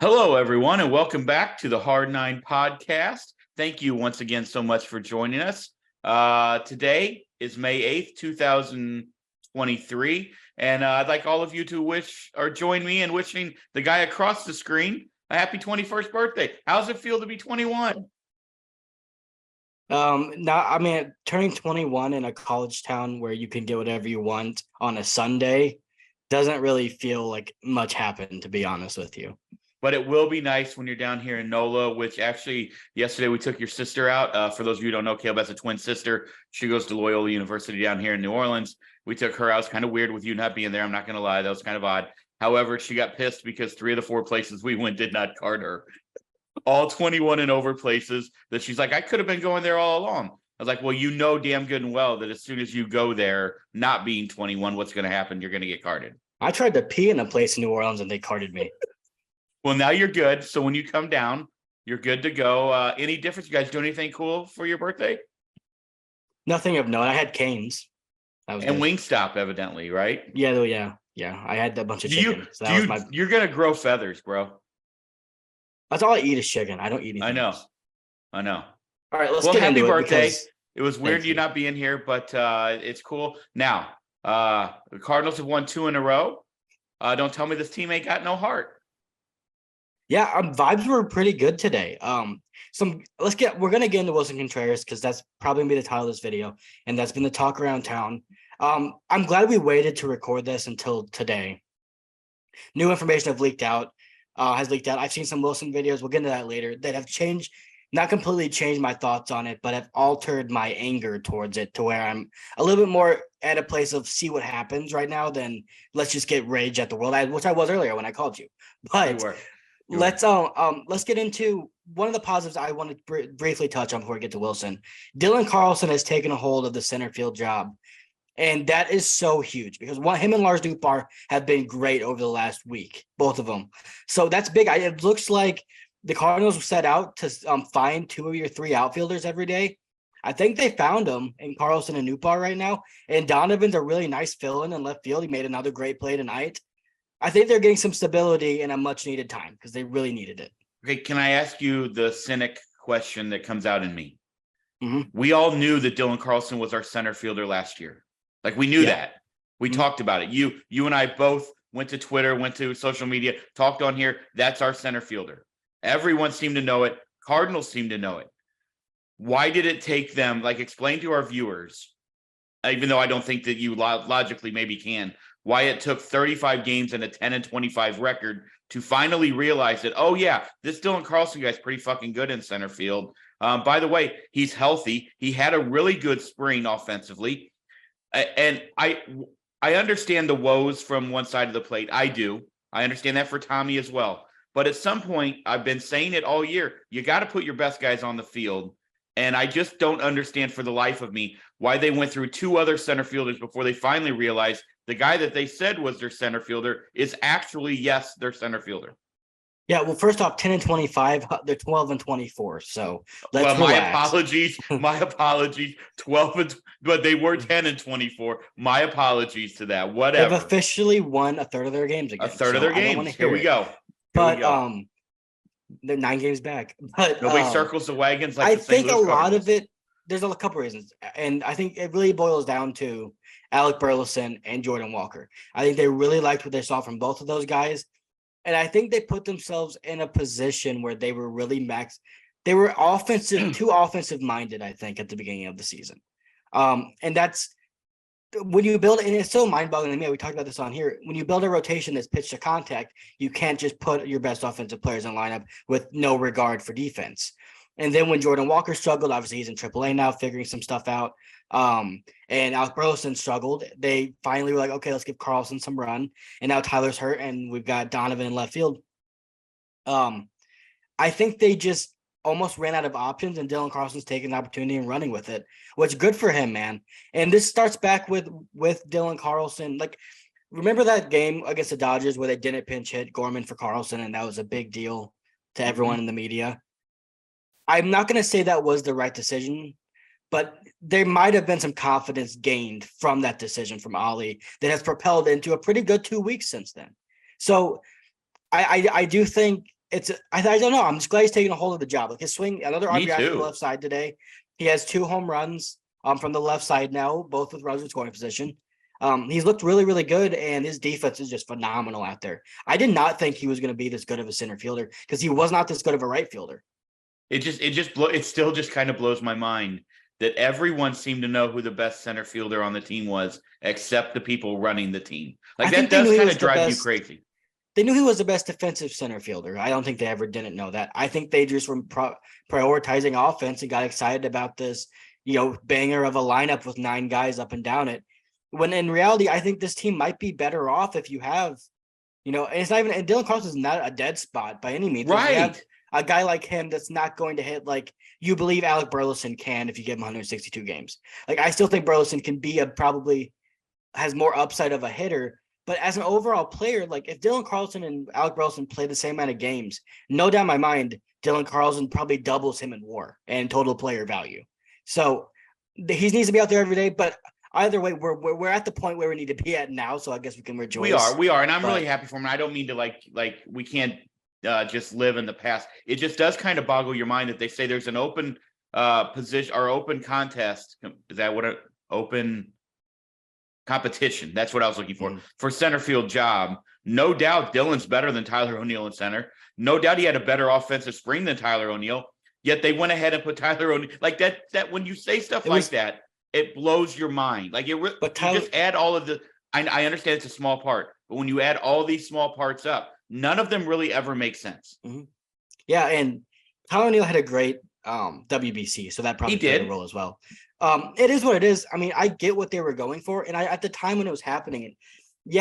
Hello, everyone, and welcome back to the Hard Nine podcast. Thank you once again so much for joining us. Today is May 8th, 2023, and I'd like all of you to join me in wishing the guy across the screen a happy 21st birthday. How's it feel to be 21? Turning 21 in a college town where you can get whatever you want on a Sunday doesn't really feel like much happened, to be honest with you. But it will be nice when you're down here in NOLA, which actually yesterday we took your sister out. For those of you who don't know, Caleb has a twin sister. She goes to Loyola University down here in New Orleans. We took her out. It's kind of weird with you not being there. I'm not going to lie. That was kind of odd. However, she got pissed because 3 of the 4 places we went did not card her. All 21 and over places that she's like, I could have been going there all along. I was like, well, you know damn good and well that as soon as you go there, not being 21, what's going to happen? You're going to get carded. I tried to pee in a place in New Orleans and they carded me. Well, now you're good. So when you come down, you're good to go. Any difference? You guys do anything cool for your birthday? Nothing of note. I had canes. And good. Wingstop, evidently, right? Yeah. I had a bunch of chicken. You're going to grow feathers, bro. That's all I eat is chicken. I don't eat anything. I know. Else. I know. All right, let's get into it. Happy birthday. It was weird you not being here, but it's cool. Now, the Cardinals have won 2 in a row. Don't tell me this team ain't got no heart. Yeah, vibes were pretty good today. We're gonna get into Willson Contreras because that's probably gonna be the title of this video, and that's been the talk around town. I'm glad we waited to record this until today. New information has leaked out. I've seen some Willson videos. We'll get into that later. That have changed, not completely changed my thoughts on it, but have altered my anger towards it to where I'm a little bit more at a place of see what happens right now than let's just get rage at the world, which I was earlier when I called you. But let's get into one of the positives I want to briefly touch on before we get to Willson. Dylan Carlson has taken a hold of the center field job, and that is so huge because him and Lars Dupar have been great over the last week, both of them. So that's big. It looks like the Cardinals set out to find 2 of your 3 outfielders every day. I think they found them in Carlson and Dupar right now, and Donovan's a really nice fill-in in left field. He made another great play tonight. I think they're getting some stability in a much-needed time because they really needed it. Okay, can I ask you the cynic question that comes out in me? Mm-hmm. We all knew that Dylan Carlson was our center fielder last year. Like, we knew that. We talked about it. You and I both went to Twitter, went to social media, talked on here. That's our center fielder. Everyone seemed to know it. Cardinals seemed to know it. Why did it take them, explain to our viewers, even though I don't think that you logically maybe can, why it took 35 games and a 10-25 record to finally realize that, oh, yeah, this Dylan Carlson guy's pretty fucking good in center field. By the way, he's healthy. He had a really good spring offensively. And I understand the woes from one side of the plate. I do. I understand that for Tommy as well. But at some point, I've been saying it all year, you got to put your best guys on the field. And I just don't understand for the life of me why they went through 2 other center fielders before they finally realized the guy that they said was their center fielder is actually, yes, their center fielder. Yeah, well, first off, 10-25, they're 12-24. So let's relax. My apologies. 12, but they were 10-24. My apologies to that. Whatever. They've officially won a third of their games again. A third of their games. Here we go. But they're 9 games back. But nobody circles the wagons. I think a lot of it. There's a couple reasons, and I think it really boils down to Alec Burleson and Jordan Walker. I think they really liked what they saw from both of those guys. And I think they put themselves in a position where they were really they were too offensive minded, I think, at the beginning of the season. And that's when you build, and it's so mind boggling to me. We talked about this on here. When you build a rotation that's pitch to contact, you can't just put your best offensive players in lineup with no regard for defense. And then when Jordan Walker struggled, obviously he's in AAA now, figuring some stuff out. And Alec Burleson struggled. They finally were like, okay, let's give Carlson some run. And now Tyler's hurt, and we've got Donovan in left field. I think they just almost ran out of options, and Dylan Carlson's taking the opportunity and running with it, which good for him, man. And this starts back with Dylan Carlson. Remember that game against the Dodgers where they didn't pinch hit Gorman for Carlson, and that was a big deal to everyone in the media? I'm not going to say that was the right decision, but there might have been some confidence gained from that decision from Ollie that has propelled into a pretty good 2 weeks since then. So I do think I don't know. I'm just glad he's taking a hold of the job. Like his swing, another Me RBI from the too. left side today. He has 2 home runs from the left side now, both with runners in scoring position. He's looked really, really good, and his defense is just phenomenal out there. I did not think he was going to be this good of a center fielder because he was not this good of a right fielder. It still just kind of blows my mind that everyone seemed to know who the best center fielder on the team was, except the people running the team. Like that does kind of drive you crazy. They knew he was the best defensive center fielder. I don't think they ever didn't know that. I think they just were prioritizing offense and got excited about this, banger of a lineup with 9 guys up and down it. When in reality, I think this team might be better off if you have, and it's not even, and Dylan Carlson's not a dead spot by any means. Right. You have a guy like him that's not going to hit like you believe Alec Burleson can if you give him 162 games. Like I still think Burleson can be probably has more upside of a hitter. But as an overall player, like if Dylan Carlson and Alec Burleson play the same amount of games, no doubt in my mind, Dylan Carlson probably doubles him in WAR and total player value. So he needs to be out there every day. But either way, we're at the point where we need to be at now. So I guess we can rejoice. We are, and I'm really happy for him. I don't mean to like we can't just live in the past. It just does kind of boggle your mind that they say there's an open position or open contest. Is that what an open competition? That's what I was looking for center field job. No doubt Dylan's better than Tyler O'Neill in center. No doubt he had a better offensive spring than Tyler O'Neill. Yet they went ahead and put Tyler O'Neill like that. That when you say stuff that, it blows your mind. Like you just add all of the. I understand it's a small part, but when you add all these small parts up, none of them really ever make sense. Mm-hmm. Yeah, and Tyler O'Neill had a great WBC, so that probably played a role as well. It is what it is. I mean, I get what they were going for, and at the time when it was happening,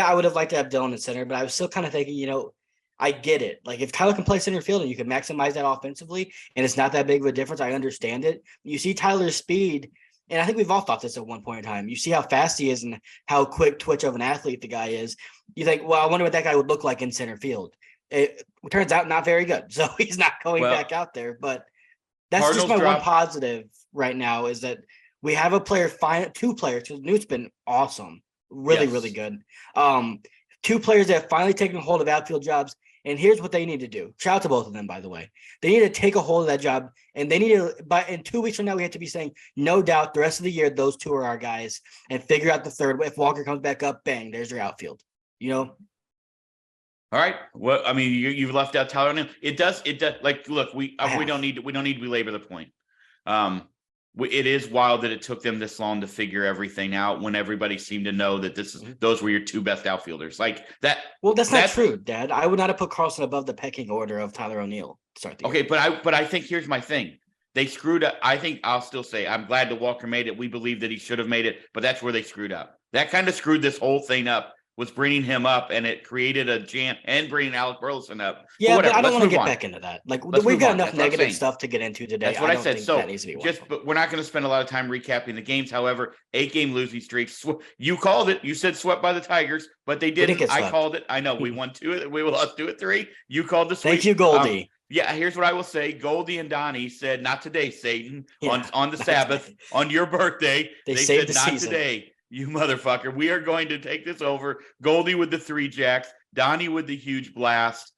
I would have liked to have Dylan in center, but I was still kind of thinking, I get it. Like if Tyler can play center field and you can maximize that offensively, and it's not that big of a difference, I understand it. You see Tyler's speed, and I think we've all thought this at one point in time. You see how fast he is and how quick twitch of an athlete the guy is. You think, well, I wonder what that guy would look like in center field. It turns out not very good, so he's not going back out there. But that's Cardinals just my one positive right now is that we have a player, 2 players, because Newt's been awesome, really good. 2 players that have finally taken hold of outfield jobs, and here's what they need to do. Shout out to both of them, by the way. They need to take a hold of that job, and they need to, in 2 weeks from now, we have to be saying, no doubt, the rest of the year, those 2 are our guys, and figure out the third. If Walker comes back up, bang, there's your outfield. All right. Well, I mean, you've left out Tyler O'Neill. It does. Like, look, we don't need to belabor the point. It is wild that it took them this long to figure everything out when everybody seemed to know that those were your 2 best outfielders. Like that. Well, that's not true, Dad. I would not have put Carlson above the pecking order of Tyler O'Neill. Okay, but I think here's my thing. They screwed up. I think I'll still say I'm glad that Walker made it. We believe that he should have made it, but that's where they screwed up. That kind of screwed this whole thing up. Was bringing him up, and it created a jam, and bringing Alec Burleson up. Yeah, but I don't want to get back into that. Like we've got enough negative stuff to get into today. That's what I said. So but we're not going to spend a lot of time recapping the games. However, 8-game losing streaks. You called it. You said swept by the Tigers, but they didn't. I called it. I know we won 2. We lost 2 at 3. You called the sweep. Thank you, Goldie. Here's what I will say. Goldie and Donnie said, "Not today, Satan." On the Sabbath, on your birthday, they said, "Not season. Today." You motherfucker. We are going to take this over. Goldie with the 3 jacks. Donnie with the huge blast.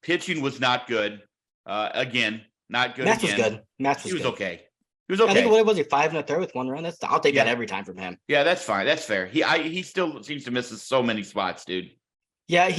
Pitching was not good. Again, not good. Match was good. He was okay. He was okay. I think what was he 5 1/3 with 1 run? I'll take that every time from him. Yeah, that's fine. That's fair. He still seems to miss so many spots, dude. Yeah,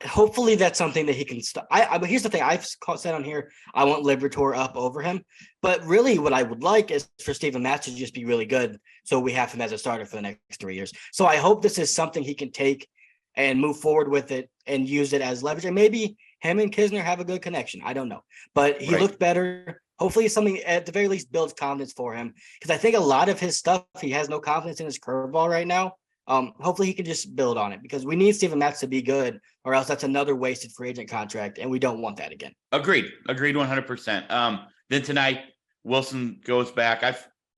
hopefully that's something that he can stop. But here's the thing. I've said on here, I want Liberatore up over him. But really what I would like is for Steven Matz to just be really good. So we have him as a starter for the next 3 years. So I hope this is something he can take and move forward with it and use it as leverage. And maybe him and Kisner have a good connection. I don't know. But he looked better. Hopefully something at the very least builds confidence for him. Because I think a lot of his stuff, he has no confidence in his curveball right now. Hopefully he can just build on it because we need Steven Matz to be good or else that's another wasted free agent contract. And we don't want that again. Agreed 100%. Then tonight, Willson goes back.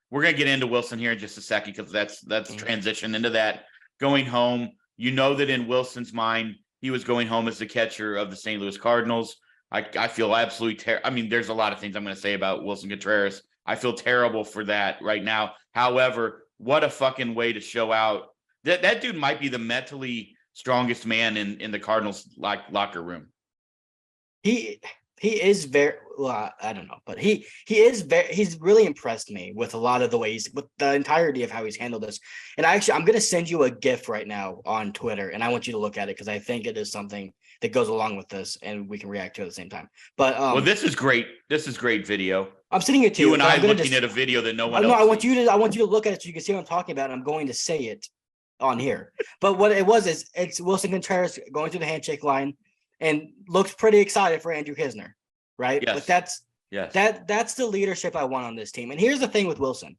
We're going to get into Willson here in just a second because that's transition into that going home. You know that in Wilson's mind, he was going home as the catcher of the St. Louis Cardinals. I feel absolutely terrible. I mean, there's a lot of things I'm going to say about Willson Contreras. I feel terrible for that right now. However, what a fucking way to show out. That dude might be the mentally strongest man in the Cardinals locker room. he is very well, I don't know, but he's really impressed me with a lot of the ways, with the entirety of how he's handled this. And I'm gonna send you a GIF right now on Twitter, and I want you to look at it because I think it is something that goes along with this, and we can react to it at the same time. But well, this is great. This is great video. I'm sending it to You you, and but I I'm gonna looking at a video that no one no, else I want you to look at it so you can see what I'm talking about. And I'm going to say it on here. But what it was is it's Willson Contreras going through the handshake line and looks pretty excited for Andrew Kisner, right? Yes. But Yes. that's the leadership I want on this team. And here's the thing with Willson.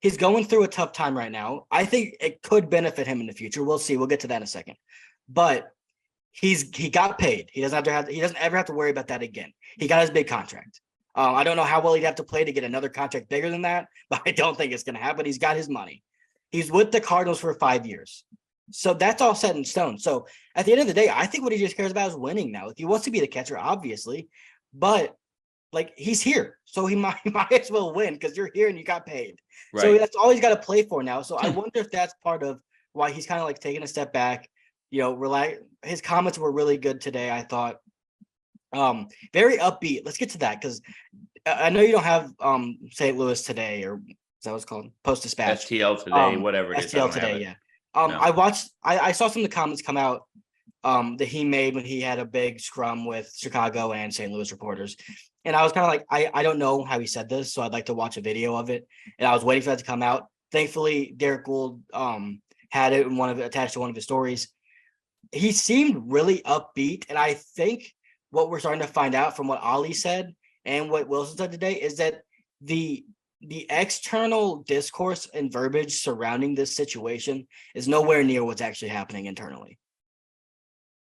He's going through a tough time right now. I think it could benefit him in the future. We'll see. We'll get to that in a second. But he got paid. He doesn't ever have to worry about that again. He got his big contract. I don't know how well he'd have to play to get another contract bigger than that, but I don't think it's going to happen. He's got his money. He's with the Cardinals for 5 years. So that's all set in stone. So at the end of the day, I think what he just cares about is winning now. He wants to be the catcher, obviously, but like he's here. So he might as well win because you're here and you got paid. Right. So that's all he's got to play for now. So I wonder if that's part of why he's kind of like taking a step back, his comments were really good today, I thought. Very upbeat. Let's get to that because I know you don't have St. Louis today, or is that what it's called? Post Dispatch. STL today, whatever it is. STL today, yeah. No. I saw some of the comments come out that he made when he had a big scrum with Chicago and St. Louis reporters. And I was kind of like, I don't know how he said this, so I'd like to watch a video of it. And I was waiting for that to come out. Thankfully, Derek Gould had it attached to one of his stories. He seemed really upbeat, and I think what we're starting to find out from what Ali said and what Willson said today is that the external discourse and verbiage surrounding this situation is nowhere near what's actually happening internally.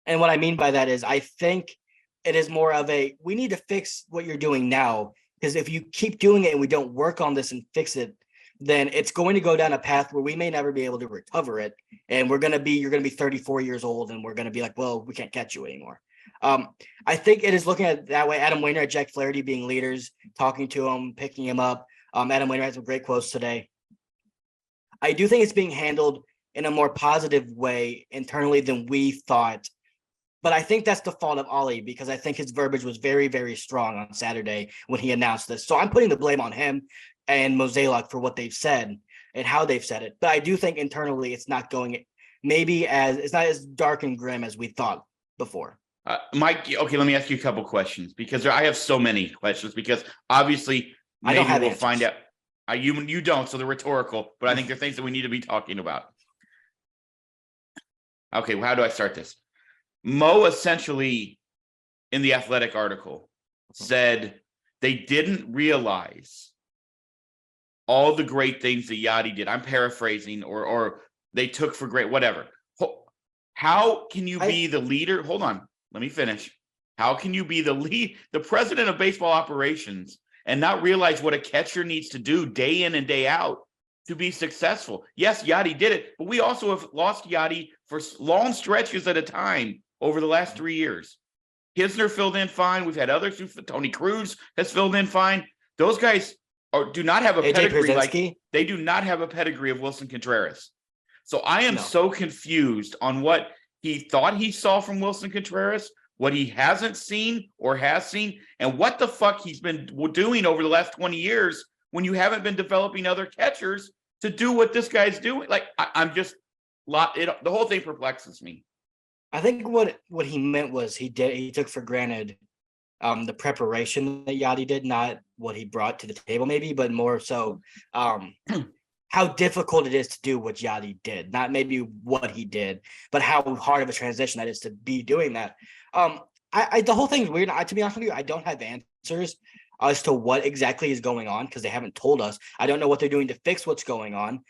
And what I mean by that is I think it is more of we need to fix what you're doing now, because if you keep doing it and we don't work on this and fix it, then it's going to go down a path where we may never be able to recover it. And you're going to be 34 years old and we're going to be like, well, we can't catch you anymore. I think it is looking at it that way. Adam Wainwright, Jack Flaherty being leaders, talking to him, picking him up. Adam Wainwright had some great quotes today. I do think it's being handled in a more positive way internally than we thought. But I think that's the fault of Ollie, because I think his verbiage was very, very strong on Saturday when he announced this. So I'm putting the blame on him and Mozeliak for what they've said and how they've said it. But I do think internally it's not it's not as dark and grim as we thought before. Mike, okay, let me ask you a couple questions because I have so many questions because obviously maybe we'll answers. Find out. You don't, so they're rhetorical, but I think they're things that we need to be talking about. Okay, well, how do I start this? Mo essentially, in the Athletic article, said they didn't realize all the great things that Yadi did. I'm paraphrasing, or they took for granted, whatever. How can you be the leader? Hold on, let me finish. How can you be the president of baseball operations and not realize what a catcher needs to do day in and day out to be successful? Yes, Yadi did it, but we also have lost Yadi for long stretches at a time over the last 3 years. Kisner filled in fine. We've had others. Tony Cruz has filled in fine. Those guys do not have a pedigree. They do not have a pedigree of Willson Contreras. So I am so confused on what he thought he saw from Willson Contreras, what he hasn't seen or has seen, and what the fuck he's been doing over the last 20 years when you haven't been developing other catchers to do what this guy's doing. Like, the whole thing perplexes me. I think what he meant was he took for granted the preparation that Yadi did, not what he brought to the table maybe, but more so how difficult it is to do what Yadi did, not maybe what he did, but how hard of a transition that is to be doing that. The whole thing's weird. To be honest with you, I don't have answers as to what exactly is going on because they haven't told us. I don't know what they're doing to fix what's going on.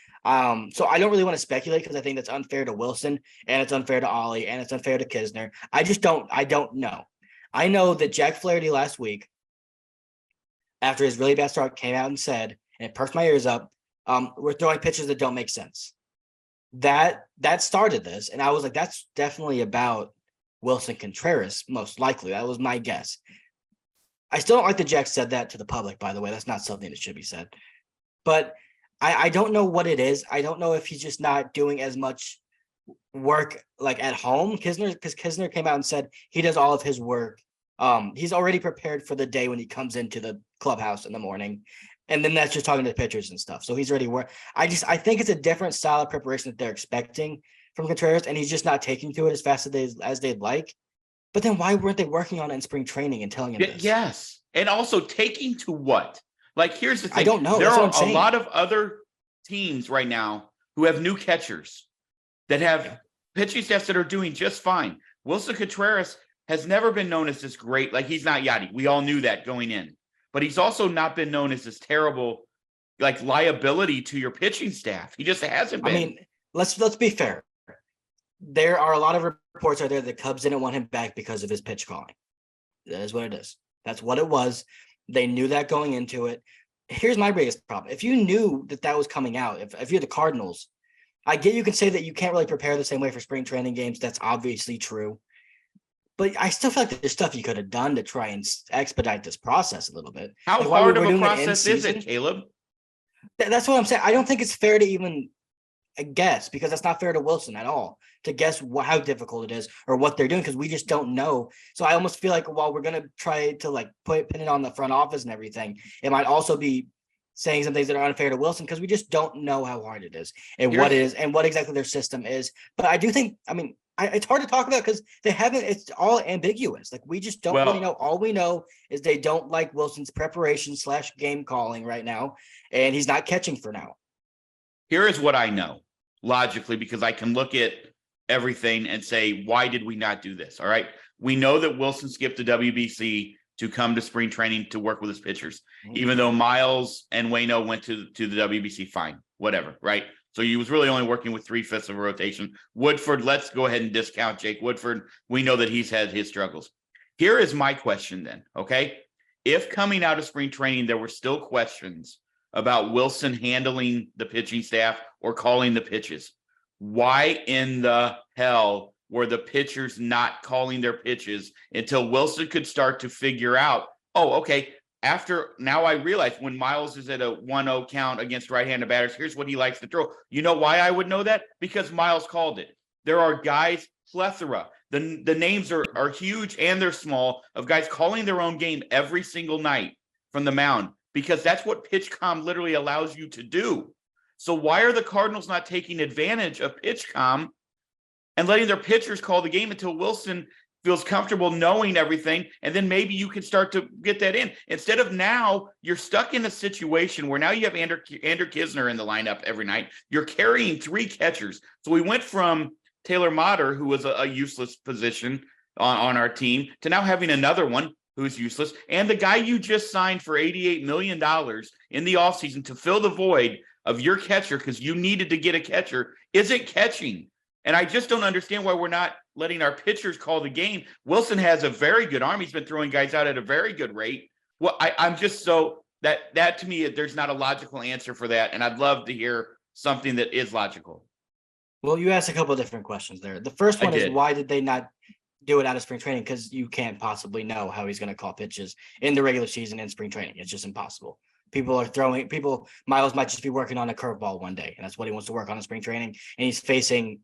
So I don't really want to speculate because I think that's unfair to Willson and it's unfair to Ollie and it's unfair to Kisner. I don't know. I know that Jack Flaherty last week, after his really bad start, came out and said, and it perked my ears up, we're throwing pitches that don't make sense. That started this. And I was like, that's definitely about Willson Contreras, most likely. That was my guess. I still don't like that Jack said that to the public, by the way. That's not something that should be said. But I don't know what it is. I don't know if he's just not doing as much work like at home. Kisner came out and said he does all of his work He's already prepared for the day when he comes into the clubhouse in the morning. And then that's just talking to the pitchers and stuff. So he's already I think it's a different style of preparation that they're expecting from Contreras, and he's just not taking to it as fast as they'd like. But then why weren't they working on it in spring training and telling him this? Yes. And also taking to what? Like, here's the thing. I don't know. There That's are what I'm saying. a lot of other teams right now who have new catchers that have pitching staffs that are doing just fine. Willson Contreras has never been known as this great. Like, he's not Yachty. We all knew that going in. But he's also not been known as this terrible, like, liability to your pitching staff. He just hasn't been. I mean, let's be fair. There are a lot of reports out there that Cubs didn't want him back because of his pitch calling. That is what it is. That's what it was. They knew that going into it. Here's my biggest problem. If you knew that was coming out, if you're the Cardinals, I get you can say that you can't really prepare the same way for spring training games. That's obviously true. But I still feel like there's stuff you could have done to try and expedite this process a little bit. How like hard of a process is it, Caleb? That's what I'm saying. I don't think it's fair to even guess, because that's not fair to Willson at all to guess how difficult it is or what they're doing, because we just don't know. So I almost feel like while we're going to try to like pin it on the front office and everything, it might also be saying some things that are unfair to Willson, because we just don't know how hard it is and what it is and what exactly their system is. But I do think, I mean, it's hard to talk about because it's all ambiguous. Like, we just don't really know. All we know is they don't like Wilson's preparation / game calling right now, and he's not catching for now. Here is what I know logically, because I can look at everything and say, why did we not do this? All right. We know that Willson skipped the WBC to come to spring training to work with his pitchers, even though Miles and Waino went to the WBC, fine, whatever. Right. So he was really only working with 3/5 of a rotation. Woodford, let's go ahead and discount Jake Woodford. We know that he's had his struggles. Here is my question then. Okay. If coming out of spring training, there were still questions about Willson handling the pitching staff or calling the pitches, why in the hell were the pitchers not calling their pitches until Willson could start to figure out, oh, okay, now I realize when Miles is at a 1-0 count against right-handed batters, here's what he likes to throw. You know why I would know that? Because Miles called it. There are guys, plethora. The names are huge and they're small, of guys calling their own game every single night from the mound, because that's what PitchCom literally allows you to do. So why are the Cardinals not taking advantage of PitchCom and letting their pitchers call the game until Willson feels comfortable knowing everything, and then maybe you can start to get that in, instead of now you're stuck in a situation where now you have Andrew Kisner in the lineup every night. You're carrying 3 catchers. So we went from Taylor Motter, who was a useless position on our team, to now having another one who's useless, and the guy you just signed for $88 million in the offseason to fill the void of your catcher, because you needed to get a catcher, isn't catching. And I just don't understand why we're not letting our pitchers call the game. Willson has a very good arm. He's been throwing guys out at a very good rate. Well, I'm just so that to me, there's not a logical answer for that. And I'd love to hear something that is logical. Well, you asked a couple of different questions there. The first one is, why did they not do it out of spring training? Because you can't possibly know how he's going to call pitches in the regular season and spring training. It's just impossible. Miles might just be working on a curveball one day, and that's what he wants to work on in spring training. And he's facing,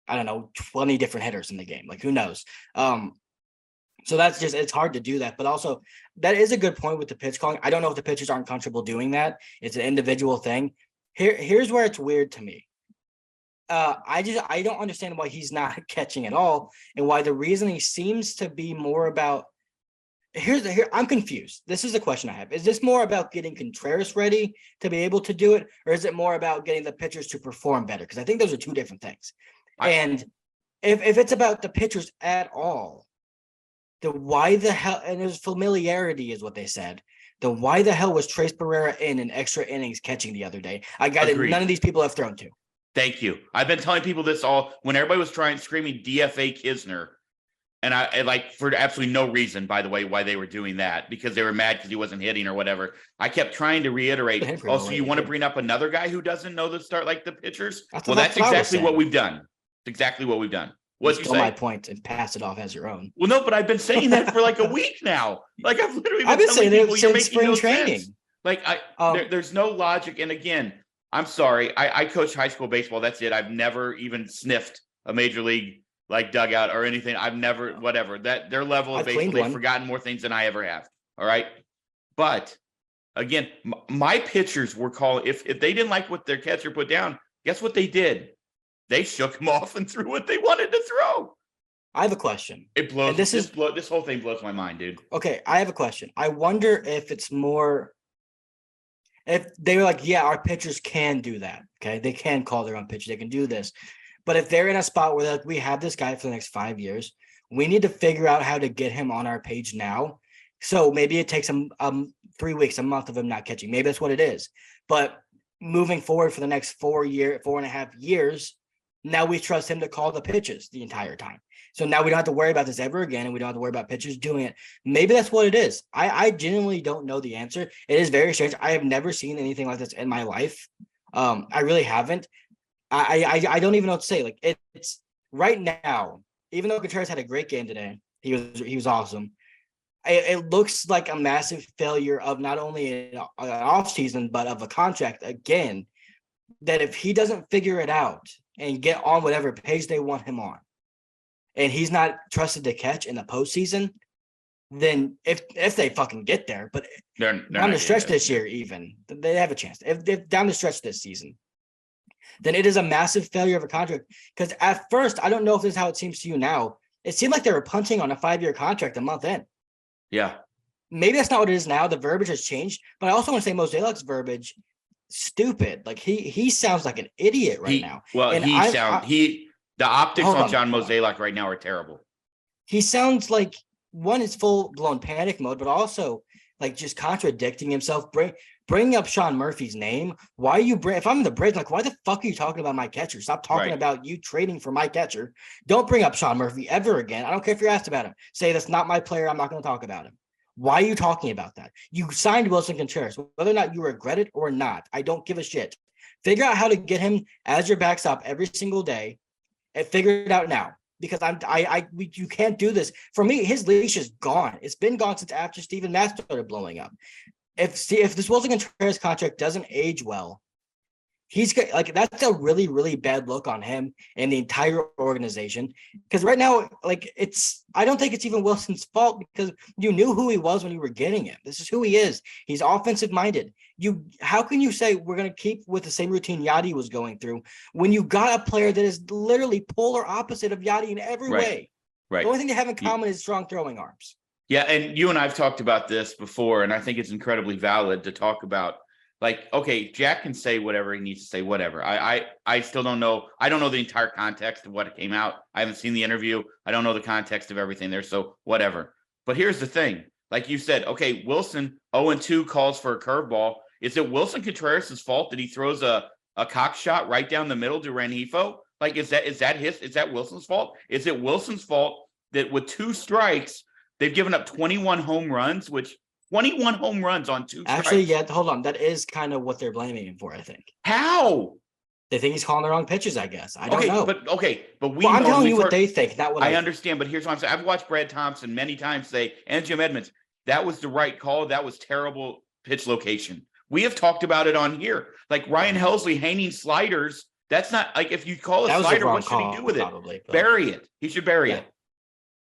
I don't know, 20 different hitters in the game. Like, who knows? So that's just, it's hard to do that. But also, that is a good point with the pitch calling. I don't know if the pitchers aren't comfortable doing that. It's an individual thing. Here's where it's weird to me. I don't understand why he's not catching at all, and why the reasoning seems to be more about. I'm confused. This is the question I have. Is this more about getting Contreras ready to be able to do it, or is it more about getting the pitchers to perform better? Because I think those are two different things. And if it's about the pitchers at all, then why the hell? And there's familiarity is what they said. Then why the hell was Trace Barrera in extra innings catching the other day? I got it. None of these people have thrown to. Thank you. I've been telling people this all when everybody was screaming DFA Kisner. And I like, for absolutely no reason, by the way, why they were doing that, because they were mad because he wasn't hitting or whatever. I kept trying to reiterate, so you want to bring up another guy who doesn't know the start like the pitchers? That's exactly what we've done. It's exactly what we've done. What'd you say? My point and pass it off as your own. Well, no, but I've been saying that for like a week now. Like, I've literally been saying people, it you're since spring training. Sense. Like, there's no logic. And again, I'm sorry. I coach high school baseball. That's it. I've never even sniffed a major league like dugout or anything. I've never, whatever, that their level of I've baseball, cleaned they've one. forgotten more things than I ever have. All right. But again, my pitchers were calling, if they didn't like what their catcher put down, guess what they did? They shook him off and threw what they wanted to throw. I have a question. It blows. And This whole thing blows my mind, dude. Okay, I have a question. I wonder if it's more if they were like, yeah, our pitchers can do that. Okay, they can call their own pitch. They can do this. But if they're in a spot where like we have this guy for the next 5 years, we need to figure out how to get him on our page now. So maybe it takes him 3 weeks, a month of him not catching. Maybe that's what it is. But moving forward for the next 4.5 years, now we trust him to call the pitches the entire time. So now we don't have to worry about this ever again, and we don't have to worry about pitchers doing it. Maybe that's what it is. I genuinely don't know the answer. It is very strange. I have never seen anything like this in my life. I really haven't. I don't even know what to say. Like it's right now, even though Contreras had a great game today, he was awesome. It looks like a massive failure of not only an offseason, but of a contract again, that if he doesn't figure it out and get on whatever page they want him on, and he's not trusted to catch in the postseason, then if they fucking get there, but They're down the not stretch getting this year, even they have a chance. If down the stretch this season, then it is a massive failure of a contract. Because at first, I don't know if this is how it seems to you now. It seemed like they were punting on a 5-year contract a month in. Yeah. Maybe that's not what it is now. The verbiage has changed, but I also want to say Moselak's verbiage, stupid. Like he sounds like an idiot right now. Well, And the optics Hold on on, John hold on. Mozeliak right now are terrible. He sounds like one is full blown panic mode, but also like just contradicting himself. Bringing up Sean Murphy's name. Why are you if I'm in the bridge, like why the fuck are you talking about my catcher? Stop talking Right. about you trading for my catcher. Don't bring up Sean Murphy ever again. I don't care if you're asked about him. Say that's not my player. I'm not going to talk about him. Why are you talking about that? You signed Willson Contreras, whether or not you regret it or not. I don't give a shit. Figure out how to get him as your backstop every single day, and figure it out now. Because you can't do this. For me, his leash is gone. It's been gone since after Steven Matz started blowing up. If this Willson Contreras contract doesn't age well, he's like that's a really, really bad look on him and the entire organization. Because right now, like I don't think it's even Wilson's fault because you knew who he was when you were getting him. This is who he is. He's offensive minded. How can you say we're going to keep with the same routine Yadi was going through when you got a player that is literally polar opposite of Yadi in every way? Right. The only thing they have in common is strong throwing arms. Yeah, and you and I have talked about this before, and I think it's incredibly valid to talk about. Like, okay, Jack can say whatever he needs to say, whatever. I still don't know. I don't know the entire context of what came out. I haven't seen the interview. I don't know the context of everything there, so whatever. But here's the thing. Like you said, okay, Willson 0-2 calls for a curveball. Is it Willson Contreras' fault that he throws a cock shot right down the middle to Rengifo? Like, is that Wilson's fault? Is it Wilson's fault that with 2 strikes, they've given up 21 home runs, which 21 home runs on 2 strikes? Actually, yeah, hold on. That is kind of what they're blaming him for, I think. How? They think he's calling the wrong pitches, I guess. I don't know. But I'm telling you what they think, not what I understand, but here's what I'm saying. I've watched Brad Thompson many times say, and Jim Edmonds, that was the right call. That was terrible pitch location. We have talked about it on here. Like Ryan Helsley hanging sliders. That's not like if you call a slider, what should he do with it? Bury it. He should bury it.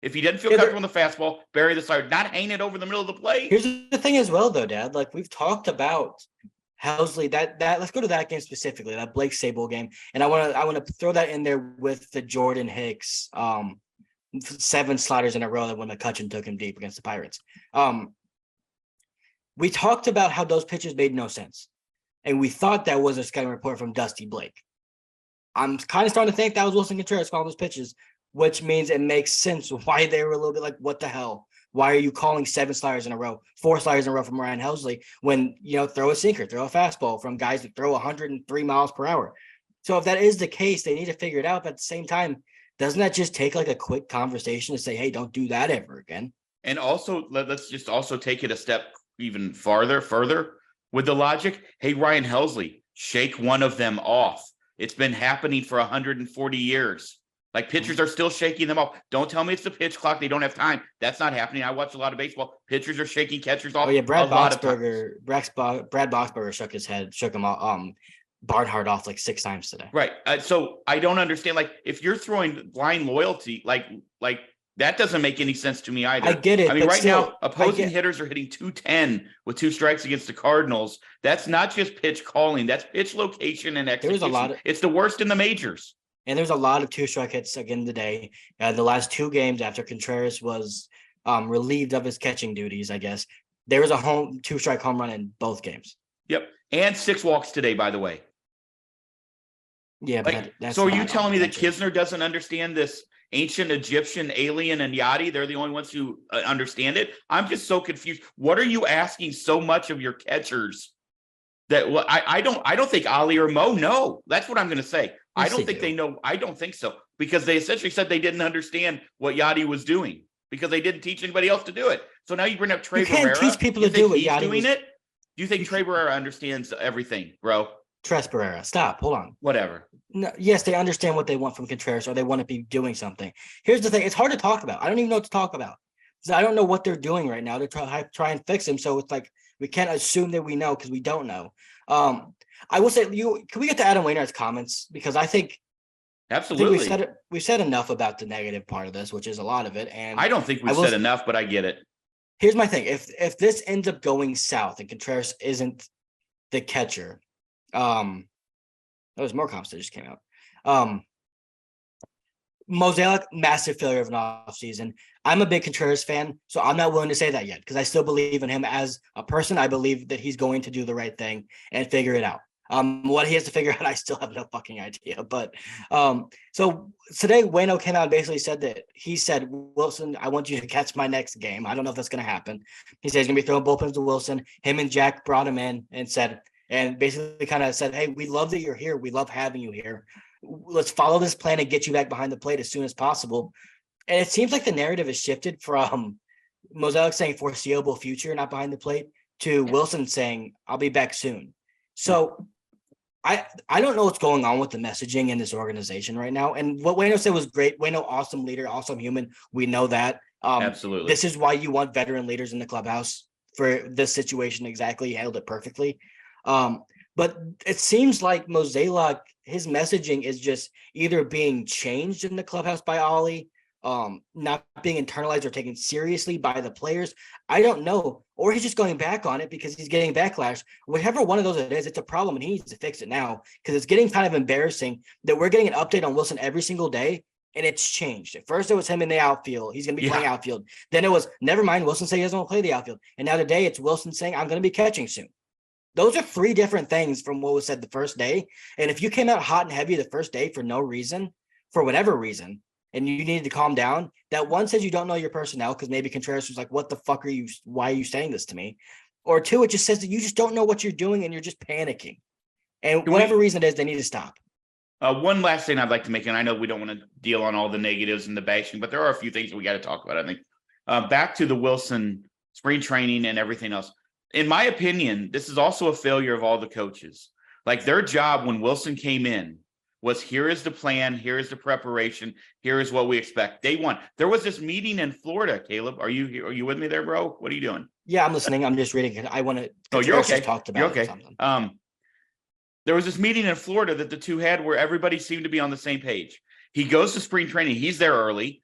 If he doesn't feel comfortable on the fastball, bury the slider, not hang it over the middle of the plate. Here's the thing as well, though, Dad. Like we've talked about Helsley, that let's go to that game specifically, that Blake Sable game, and I want to throw that in there with the Jordan Hicks 7 sliders in a row that when McCutchen took him deep against the Pirates. We talked about how those pitches made no sense, and we thought that was a scouting report from Dusty Blake. I'm kind of starting to think that was Willson Contreras calling those pitches, which means it makes sense why they were a little bit like, what the hell? Why are you calling 7 sliders in a row, 4 sliders in a row from Ryan Helsley when, throw a sinker, throw a fastball from guys that throw 103 miles per hour? So if that is the case, they need to figure it out. But at the same time, doesn't that just take like a quick conversation to say, hey, don't do that ever again? And also, let's just also take it a step even further with the logic. Hey, Ryan Helsley, shake one of them off. It's been happening for 140 years. Like pitchers are still shaking them off. Don't tell me it's the pitch clock. They don't have time. That's not happening. I watch a lot of baseball. Pitchers are shaking catchers off. Oh yeah, Brad Boxberger shook his head, shook him off. Barnhart off like 6 times today. Right. So I don't understand. Like, if you're throwing blind loyalty, like that doesn't make any sense to me either. I get it. I mean, but right still, now, opposing hitters are hitting 210 with 2 strikes against the Cardinals. That's not just pitch calling. That's pitch location and execution. It's the worst in the majors. And there's a lot of 2-strike hits again today. The last 2 games after Contreras was relieved of his catching duties, I guess. There was a 2-strike home run in both games. Yep. And 6 walks today, by the way. Yeah, but that's so are you telling me that Kisner doesn't understand this ancient Egyptian alien and Yachty? They're the only ones who understand it. I'm just so confused. What are you asking so much of your catchers? That I don't think Ali or Mo know. That's what I'm going to say. I don't think they know. I don't think so, because they essentially said they didn't understand what Yachty was doing because they didn't teach anybody else to do it. So now you bring up Trey Barrera. You can't teach people to do what Yachty doing it. Do you think Trey Barrera understands everything, bro? Tres Barrera, stop. Hold on. Whatever. No, yes, they understand what they want from Contreras, or they want to be doing something. Here's the thing: it's hard to talk about. I don't even know what to talk about. I don't know what they're doing right now to try and fix him. So it's like we can't assume that we know because we don't know. I will say, can we get to Adam Wainwright's comments, because I think absolutely we've said enough about the negative part of this, which is a lot of it. And I don't think we've said enough, but I get it. Here's my thing: if this ends up going south and Contreras isn't the catcher, there was more comments that just came out. Mosaic, massive failure of an offseason. I'm a big Contreras fan, so I'm not willing to say that yet because I still believe in him as a person. I believe that he's going to do the right thing and figure it out. What he has to figure out, I still have no fucking idea. But so today, Waino came out and basically said that he said, Willson, I want you to catch my next game. I don't know if that's going to happen. He said he's going to be throwing bullpens to Willson. Him and Jack brought him in and basically kind of said, hey, we love that you're here. We love having you here. Let's follow this plan and get you back behind the plate as soon as possible. And it seems like the narrative has shifted from Mosaic saying foreseeable future, not behind the plate, to Willson saying, I'll be back soon. So I don't know what's going on with the messaging in this organization right now. And what Waino said was great. Waino, awesome leader, awesome human. We know that. Absolutely. This is why you want veteran leaders in the clubhouse for this situation. Exactly. He handled it perfectly. But it seems like Mosaic, his messaging is just either being changed in the clubhouse by Ollie, not being internalized or taken seriously by the players. I don't know. Or he's just going back on it because he's getting backlash. Whatever one of those it is, it's a problem and he needs to fix it now, because it's getting kind of embarrassing that we're getting an update on Willson every single day and it's changed. At first it was him in the outfield. He's going to be playing outfield. Then it was, never mind, Willson said he doesn't want to play the outfield. And now today it's Willson saying, I'm going to be catching soon. Those are 3 different things from what was said the first day. And if you came out hot and heavy the first day for no reason, for whatever reason, and you needed to calm down, that one says you don't know your personnel because maybe Contreras was like, what the fuck are you, why are you saying this to me? Or 2, it just says that you just don't know what you're doing and you're just panicking. And whatever reason it is, they need to stop. One last thing I'd like to make, and I know we don't want to deal on all the negatives and the bashing, but there are a few things that we got to talk about, I think. Back to the Willson spring training and everything else. In my opinion, this is also a failure of all the coaches. Like, their job when Willson came in was, here is the plan, here is the preparation, here is what we expect. Day one, there was this meeting in Florida. Caleb, are you with me there, bro? What are you doing? Yeah, I'm listening. I'm just reading it. I want to. Oh, you're okay. Talked about you're okay. Something. There was this meeting in Florida that the two had where everybody seemed to be on the same page. He goes to spring training. He's there early.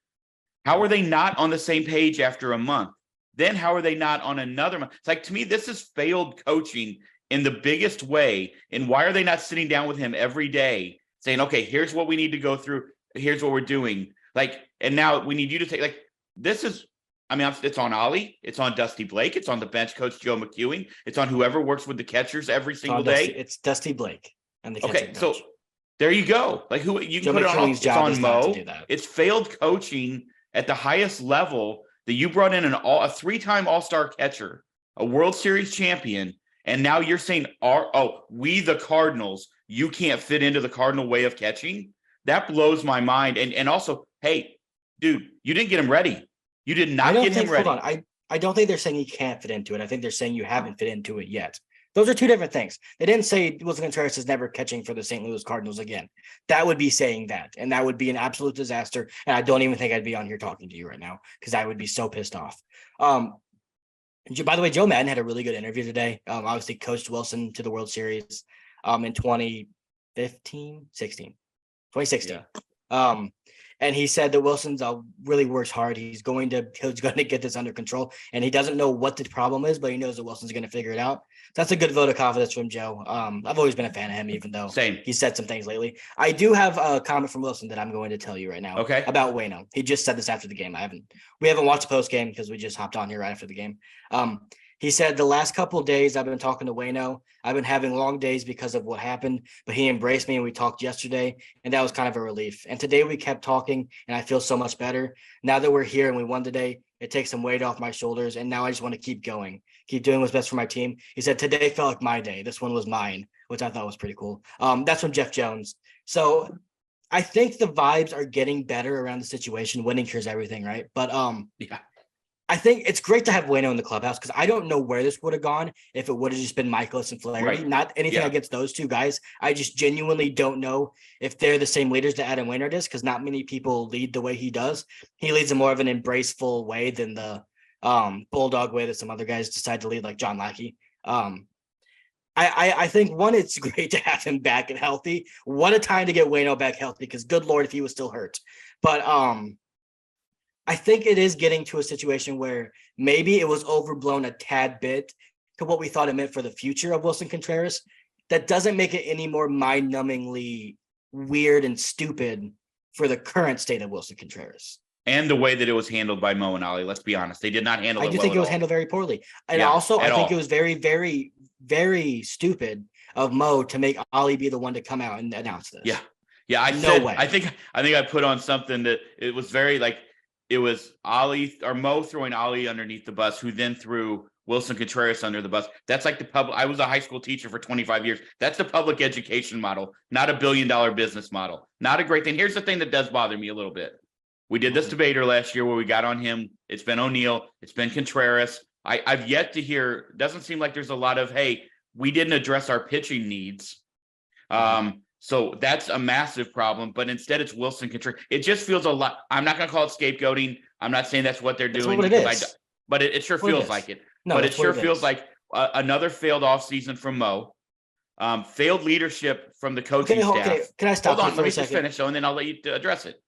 How are they not on the same page after a month? Then how are they not on another month? It's like, to me, this is failed coaching in the biggest way. And why are they not sitting down with him every day saying, okay, here's what we need to go through. Here's what we're doing. Like, and now we need you to take, like, this is, I mean, it's on Ollie. It's on Dusty Blake. It's on the bench coach, Joe McEwing. It's on whoever works with the catchers every single day. It's Dusty Blake and the catcher coach. So there you go. Like, who you can Joe put it on, it's on Mo. It's failed coaching at the highest level, that you brought in a 3-time All-Star catcher, a World Series champion, and now you're saying, we the Cardinals, you can't fit into the Cardinal way of catching? That blows my mind. And also, hey, dude, you didn't get him ready. You did not get him ready. Hold on. I don't think they're saying he can't fit into it. I think they're saying you haven't fit into it yet. Those are 2 different things. They didn't say Willson Contreras is never catching for the St. Louis Cardinals again. That would be saying that, and that would be an absolute disaster. And I don't even think I'd be on here talking to you right now because I would be so pissed off. By the way, Joe Madden had a really good interview today. Obviously coached Willson to the World Series. in 2015, 16, 2016. Yeah. And he said that Wilson's really works hard. He's going to get this under control, and he doesn't know what the problem is, but he knows that Wilson's going to figure it out. That's a good vote of confidence from Joe. I've always been a fan of him, even though Same. he said some things lately. I do have a comment from Wilson that I'm going to tell you right now. Okay. About Wayno. He just said this after the game. We haven't watched the post game because we just hopped on here right after the game. He said the last couple of days I've been talking to Wayno. I've been having long days because of what happened, but he embraced me and we talked yesterday, and that was kind of a relief. And today we kept talking, and I feel so much better. Now that we're here and we won today, it takes some weight off my shoulders, and now I just want to keep going, keep doing what's best for my team. He said today felt like my day. This one was mine, which I thought was pretty cool. That's from Jeff Jones. So I think the vibes are getting better around the situation. Winning cures everything, right? But yeah. I think it's great to have Wayno in the clubhouse because I don't know where this would have gone if it would have just been Michaelis and Flaherty. Right. Not anything Yeah. against those two guys. I just genuinely don't know if they're the same leaders that Adam Wainwright is because not many people lead the way he does. He leads in more of an embraceful way than the bulldog way that some other guys decide to lead, like John Lackey. I think one, it's great to have him back and healthy. What a time to get Wayno back healthy because good Lord, if he was still hurt. But I think it is getting to a situation where maybe it was overblown a tad bit to what we thought it meant for the future of Willson Contreras. That doesn't make it any more mind-numbingly weird and stupid for the current state of Willson Contreras. And the way that it was handled by Mo and Ali. Let's be honest. They did not handle it I do well think at it was all. handled very poorly. And Yeah, also, I at think all. it was very, very, very stupid of Mo to make Ali be the one to come out and announce this. Yeah. Yeah. I think I put on something that it was very like, it was Ali or Mo throwing Ali underneath the bus, who then threw Willson Contreras under the bus. That's like the public. I was a high school teacher for 25 years. That's the public education model, not a $1 billion business model. Not a great thing. Here's the thing that does bother me a little bit. We did this debater last year where we got on him. It's been O'Neill. It's been Contreras. I've yet to hear, doesn't seem like there's a lot of, hey, we didn't address our pitching needs. So that's a massive problem, but instead it's Willson Contreras. It just feels a lot. I'm not going to call it scapegoating. I'm not saying that's what they're doing. What it is. But it sure feels like it. No, but it sure feels like another failed offseason from Mo. Failed leadership from the coaching staff. Okay. Can I stop? Hold on, let me just finish, and then I'll let you address it.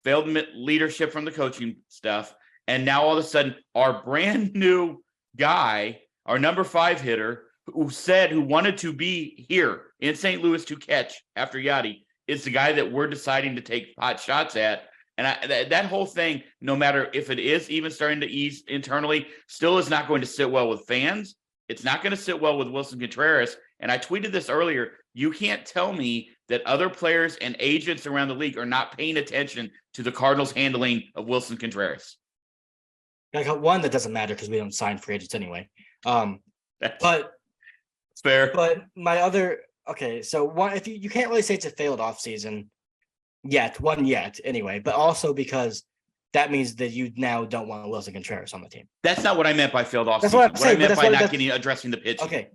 Failed leadership from the coaching staff, and now all of a sudden, our brand new guy, our number 5 hitter, who wanted to be here in St. Louis to catch after Yachty, is the guy that we're deciding to take hot shots at. And that whole thing, no matter if it is even starting to ease internally, still is not going to sit well with fans. It's not going to sit well with Willson Contreras. And I tweeted this earlier. You can't tell me that other players and agents around the league are not paying attention to the Cardinals' handling of Willson Contreras. Like one, that doesn't matter because we don't sign free agents anyway. But it's fair. But my other so one, if you can't really say it's a failed offseason yet anyway, but also because that means that you now don't want Willson Contreras on the team. That's not what I meant by failed offseason. That's what I'm saying. What I meant by not addressing the pitching. Okay.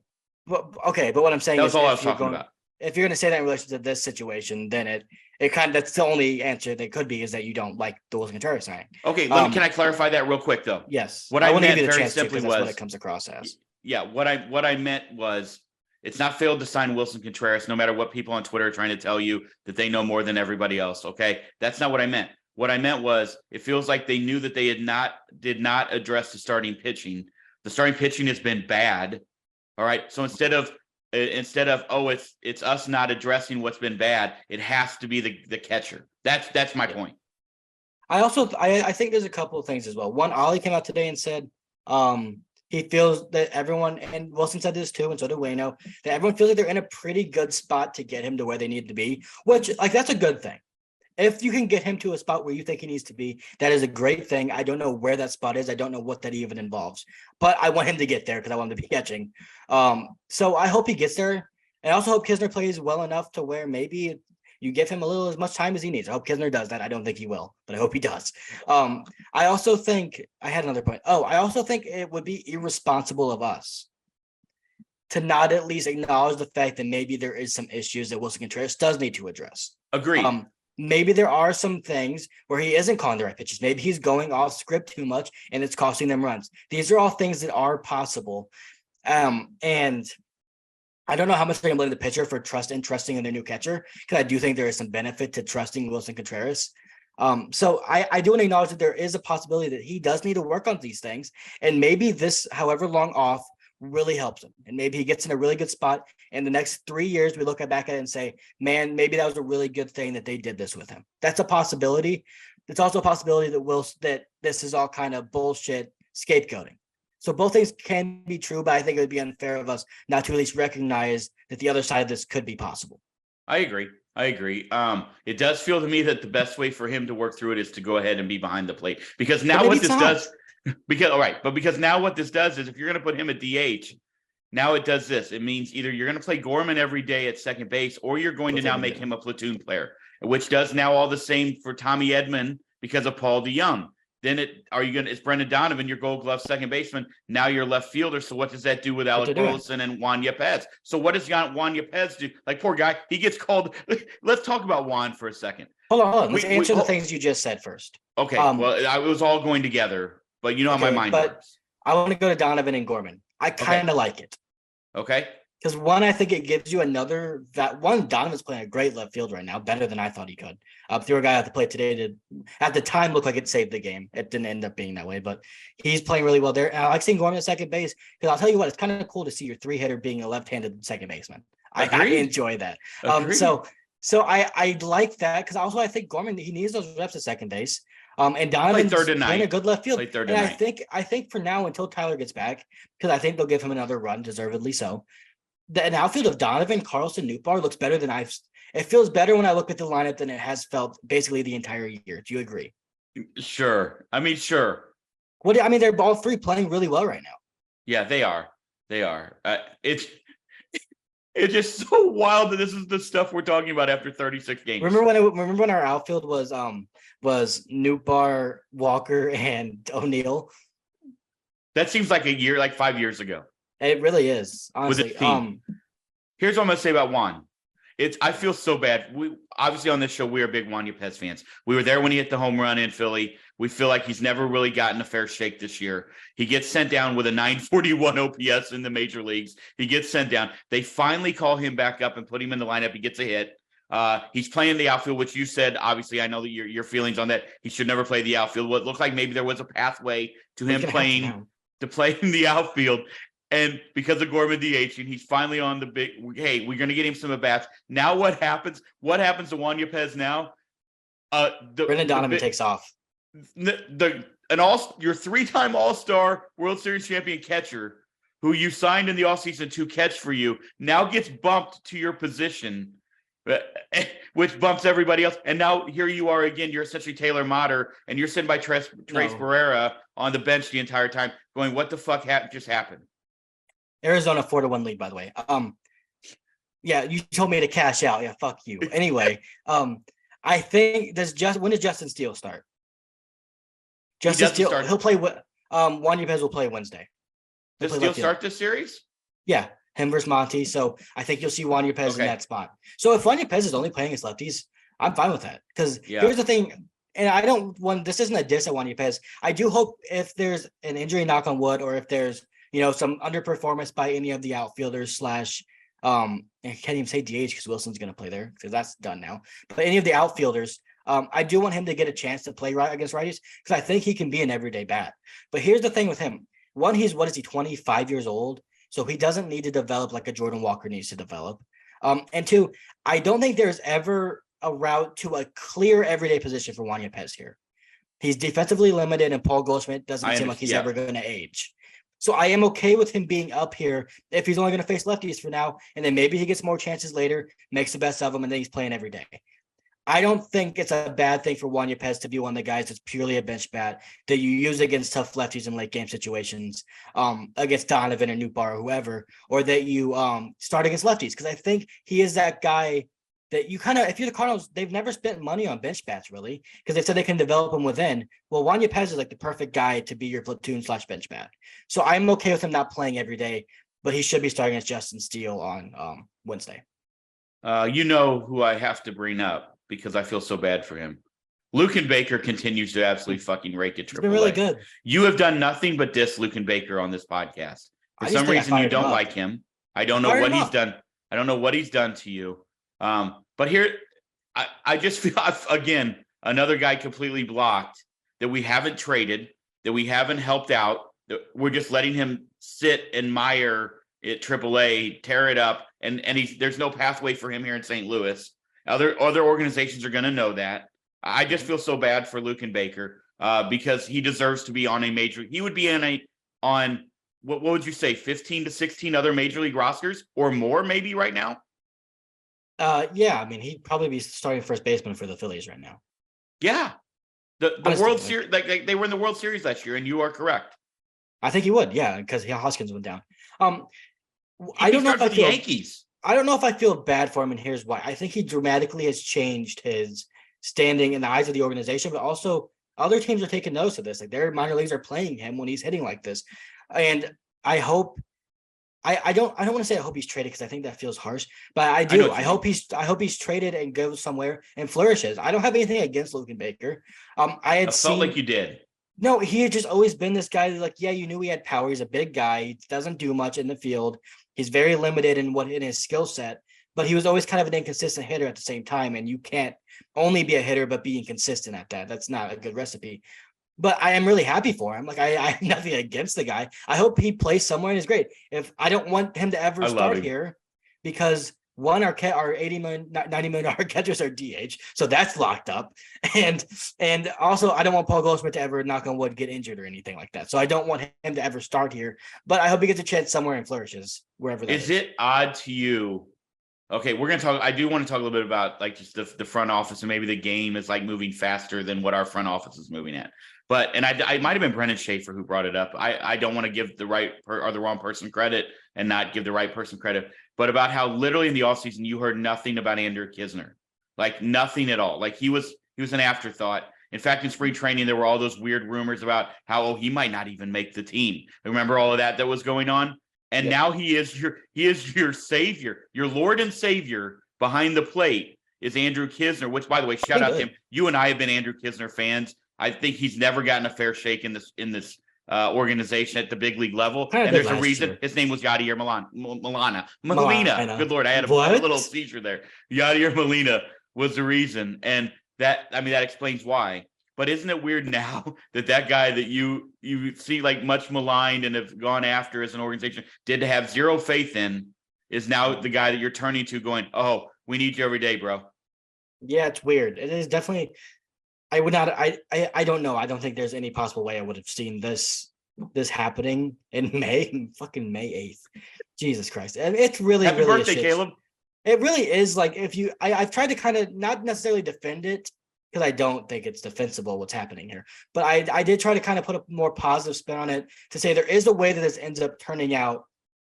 But what I'm saying that is was all I was talking about. If you're going to say that in relation to this situation, then it kind of, that's the only answer that could be, is that you don't like the Willson Contreras signing. Okay, can I clarify that real quick though? Yes. What I meant very simply was what it comes across as. Yeah, what I meant was, it's not failed to sign Willson Contreras, no matter what people on Twitter are trying to tell you that they know more than everybody else. Okay, that's not what I meant. What I meant was, it feels like they knew that they did not address the starting pitching. The starting pitching has been bad. All right, so instead of it's us not addressing what's been bad, it has to be the catcher. That's my point. I think there's a couple of things as well. One, Ollie came out today and said he feels that everyone, and Wilson said this too, and so did Wayno, that everyone feels like they're in a pretty good spot to get him to where they need to be, which, like, that's a good thing. If you can get him to a spot where you think he needs to be, that is a great thing. I don't know where that spot is. I don't know what that even involves, but I want him to get there because I want him to be catching. So I hope he gets there. I also hope Kisner plays well enough to where maybe you give him as much time as he needs. I hope Kisner does that. I don't think he will, but I hope he does. I also think I had another point. I also think it would be irresponsible of us to not at least acknowledge the fact that maybe there is some issues that Willson Contreras does need to address. Agreed. Maybe there are some things where he isn't calling the right pitches. Maybe he's going off script too much and it's costing them runs. These are all things that are possible. And I don't know how much they're going to blame the pitcher for trusting in their new catcher, because I do think there is some benefit to trusting Willson Contreras. So I do want to acknowledge that there is a possibility that he does need to work on these things, and maybe this, however long off, really helps him, and maybe he gets in a really good spot. In the next 3 years, we look back at it and say, man, maybe that was a really good thing that they did this with him. That's a possibility. It's also a possibility that this is all kind of bullshit scapegoating. So both things can be true, but I think it would be unfair of us not to at least recognize that the other side of this could be possible. I agree. It does feel to me that the best way for him to work through it is to go ahead and be behind the plate, because now what this does, because now what this does is, if you're going to put him at DH, now it does this. It means either you're going to play Gorman every day at second base, or you're going to now make him a platoon player, which does now all the same for Tommy Edman because of Paul DeYoung. Then it's Brendan Donovan, your Gold Glove second baseman. Now you're left fielder. So what does that do with Alec Burleson and Juan Yepez? So what does Juan Yepez do? Like, poor guy, he gets called. Let's talk about Juan for a second. Hold on. Let's answer the things you just said first. Okay. Well, it was all going together, but you know how my mind works. I want to go to Donovan and Gorman. I kind of like it. Okay. Because one, I think it gives you another that one. Donovan's playing a great left field right now, better than I thought he could. Threw a guy at the plate today to, at the time, look like it saved the game. It didn't end up being that way, but he's playing really well there. And I like seeing Gorman at second base, because I'll tell you what, it's kind of cool to see your 3-hitter being a left-handed second baseman. I enjoy that. So I like that, because also I think Gorman, he needs those reps at second base. And Donovan's playing a good left field. And I think for now, until Tyler gets back, because I think they'll give him another run, deservedly so. An outfield of Donovan, Carlson, Nootbaar looks better than it feels better when I look at the lineup than it has felt basically the entire year. Do you agree? Sure. Sure. They're all three playing really well right now. Yeah, they are. It's just so wild that this is the stuff we're talking about after 36 games. Remember when our outfield was Nootbaar, Walker, and O'Neill? That seems like 5 years ago. It really is, honestly. Here's what I'm going to say about Juan. I feel so bad. We obviously on this show, we are big Juan Yepez fans. We were there when he hit the home run in Philly. We feel like he's never really gotten a fair shake this year. He gets sent down with a 941 OPS in the major leagues. He gets sent down. They finally call him back up and put him in the lineup. He gets a hit. He's playing the outfield, which you said, obviously, I know that your feelings on that. He should never play the outfield. What looked like maybe there was a pathway to him play in the outfield. And because of Gorman DHing, he's finally on the big, hey, we're going to get him some at-bats. Now what happens? What happens to Juan Yepez now? Brendan Donovan takes off. Your 3-time All-Star World Series champion catcher, who you signed in the offseason to catch for you, now gets bumped to your position, which bumps everybody else. And now here you are again. You're essentially Taylor Motter, and you're sitting by Trace Barrera on the bench the entire time going, what the fuck just happened? Arizona 4-1 lead, by the way. Yeah, you told me to cash out. Yeah, fuck you. Anyway, I think when does Justin Steele start? Justin Steele, he'll play. Juan Yepez will play Wednesday. Does Steele start this series? Yeah, him versus Monty. So I think you'll see Juan Yepez in that spot. So if Juan Yepez is only playing his lefties, I'm fine with that. Because here's the thing, and this isn't a diss at Juan Yepez. I do hope if there's an injury, knock on wood, or if there's some underperformance by any of the outfielders I can't even say DH because Wilson's going to play there because that's done now. But any of the outfielders, I do want him to get a chance to play right against righties because I think he can be an everyday bat. But here's the thing with him. One, he's 25 years old? So he doesn't need to develop like a Jordan Walker needs to develop. And two, I don't think there's ever a route to a clear everyday position for Juan Yepez here. He's defensively limited, and Paul Goldschmidt doesn't seem like he's ever going to age. So I am okay with him being up here if he's only going to face lefties for now, and then maybe he gets more chances later, makes the best of them, and then he's playing every day. I don't think it's a bad thing for Juan Yepez to be one of the guys that's purely a bench bat that you use against tough lefties in late game situations, against Donovan or Nootbaar or whoever, or that you start against lefties. Because I think he is that guy that you kind of, if you're the Cardinals, they've never spent money on bench bats really, because they said they can develop them within. Well, Juan Yepez is like the perfect guy to be your platoon/bench bat. So I'm okay with him not playing every day, but he should be starting against Justin Steele on Wednesday. Who I have to bring up because I feel so bad for him. Luken Baker continues to absolutely fucking rake it. He's been really good. You have done nothing but diss Luken Baker on this podcast. For some reason, you don't like him. I don't know what he's done. I don't know what he's done to you. But here, I just feel, again, another guy completely blocked that we haven't traded, that we haven't helped out, that we're just letting him sit and mire at AAA, tear it up, and there's no pathway for him here in St. Louis. Other organizations are going to know that. I just feel so bad for Luke and Baker because he deserves to be on a major. He would be on what would you say, 15 to 16 other major league rosters or more, maybe right now. Yeah, I mean, he'd probably be starting first baseman for the Phillies right now. Yeah, the Honestly, World Series, like they were in the World Series last year, and you are correct. I think he would, yeah, because Hoskins went down. I don't know if I feel Yankees. I don't know if I feel bad for him, and here's why. I think he dramatically has changed his standing in the eyes of the organization, but also other teams are taking notice of this. Like their minor leagues are playing him when he's hitting like this, and I hope. I don't want to say I hope he's traded because I think that feels harsh, but I do. I hope he's traded and goes somewhere and flourishes. I don't have anything against Logan Baker. I felt like you did. No, he had just always been this guy that, like, yeah, you knew he had power. He's a big guy. He doesn't do much in the field. He's very limited in his skill set, but he was always kind of an inconsistent hitter at the same time. And you can't only be a hitter, but be inconsistent at that. That's not a good recipe. But I am really happy for him. Like I have nothing against the guy. I hope he plays somewhere and is great. If I don't want him to ever start here, because one, our $80 million, $90 million catchers are DH, so that's locked up. And also I don't want Paul Goldschmidt to ever, knock on wood, get injured or anything like that. So I don't want him to ever start here. But I hope he gets a chance somewhere and flourishes wherever that is. Is it odd to you? Okay, we're gonna talk. I do want to talk a little bit about like just the front office and maybe the game is like moving faster than what our front office is moving at. But I might have been Brennan Schaefer who brought it up. I don't want to give the right or the wrong person credit and not give the right person credit. But about how literally in the offseason you heard nothing about Andrew Kisner, like nothing at all. Like he was an afterthought. In fact, in spring training there were all those weird rumors about how he might not even make the team. Remember all of that was going on? And now he is your savior, your Lord and Savior behind the plate is Andrew Kisner, which, by the way, shout out to him. You and I have been Andrew Kisner fans. I think he's never gotten a fair shake in this organization at the big league level. And there's a reason. His name was Yadier Molina. Good Lord, I had a little seizure there. Yadier Molina was the reason. And that explains why. But isn't it weird now that guy that you see like much maligned and have gone after as an organization did have zero faith in is now the guy that you're turning to going, oh, we need you every day, bro. Yeah, it's weird. It is definitely. I would not. I don't know. I don't think there's any possible way I would have seen this happening in fucking May 8th. Jesus Christ. And it's really, happy really birthday, Caleb. It really is like I've tried to kind of not necessarily defend it because I don't think it's defensible what's happening here. But I did try to kind of put a more positive spin on it to say there is a way that this ends up turning out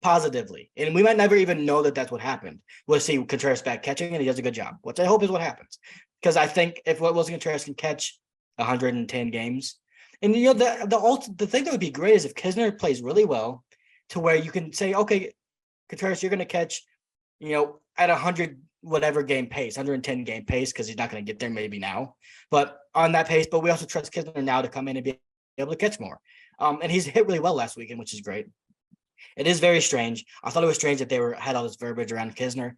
positively. And we might never even know that that's what happened. We'll see Contreras back catching and he does a good job, which I hope is what happens. Because I think if Willson Contreras can catch 110 games, and the thing that would be great is if Kisner plays really well to where you can say, okay, Contreras, you're going to catch, at 100 whatever game pace, 110 game pace, because he's not going to get there maybe now, but on that pace. But we also trust Kisner now to come in and be able to catch more. And he's hit really well last weekend, which is great. It is very strange. I thought it was strange that they had all this verbiage around Kisner.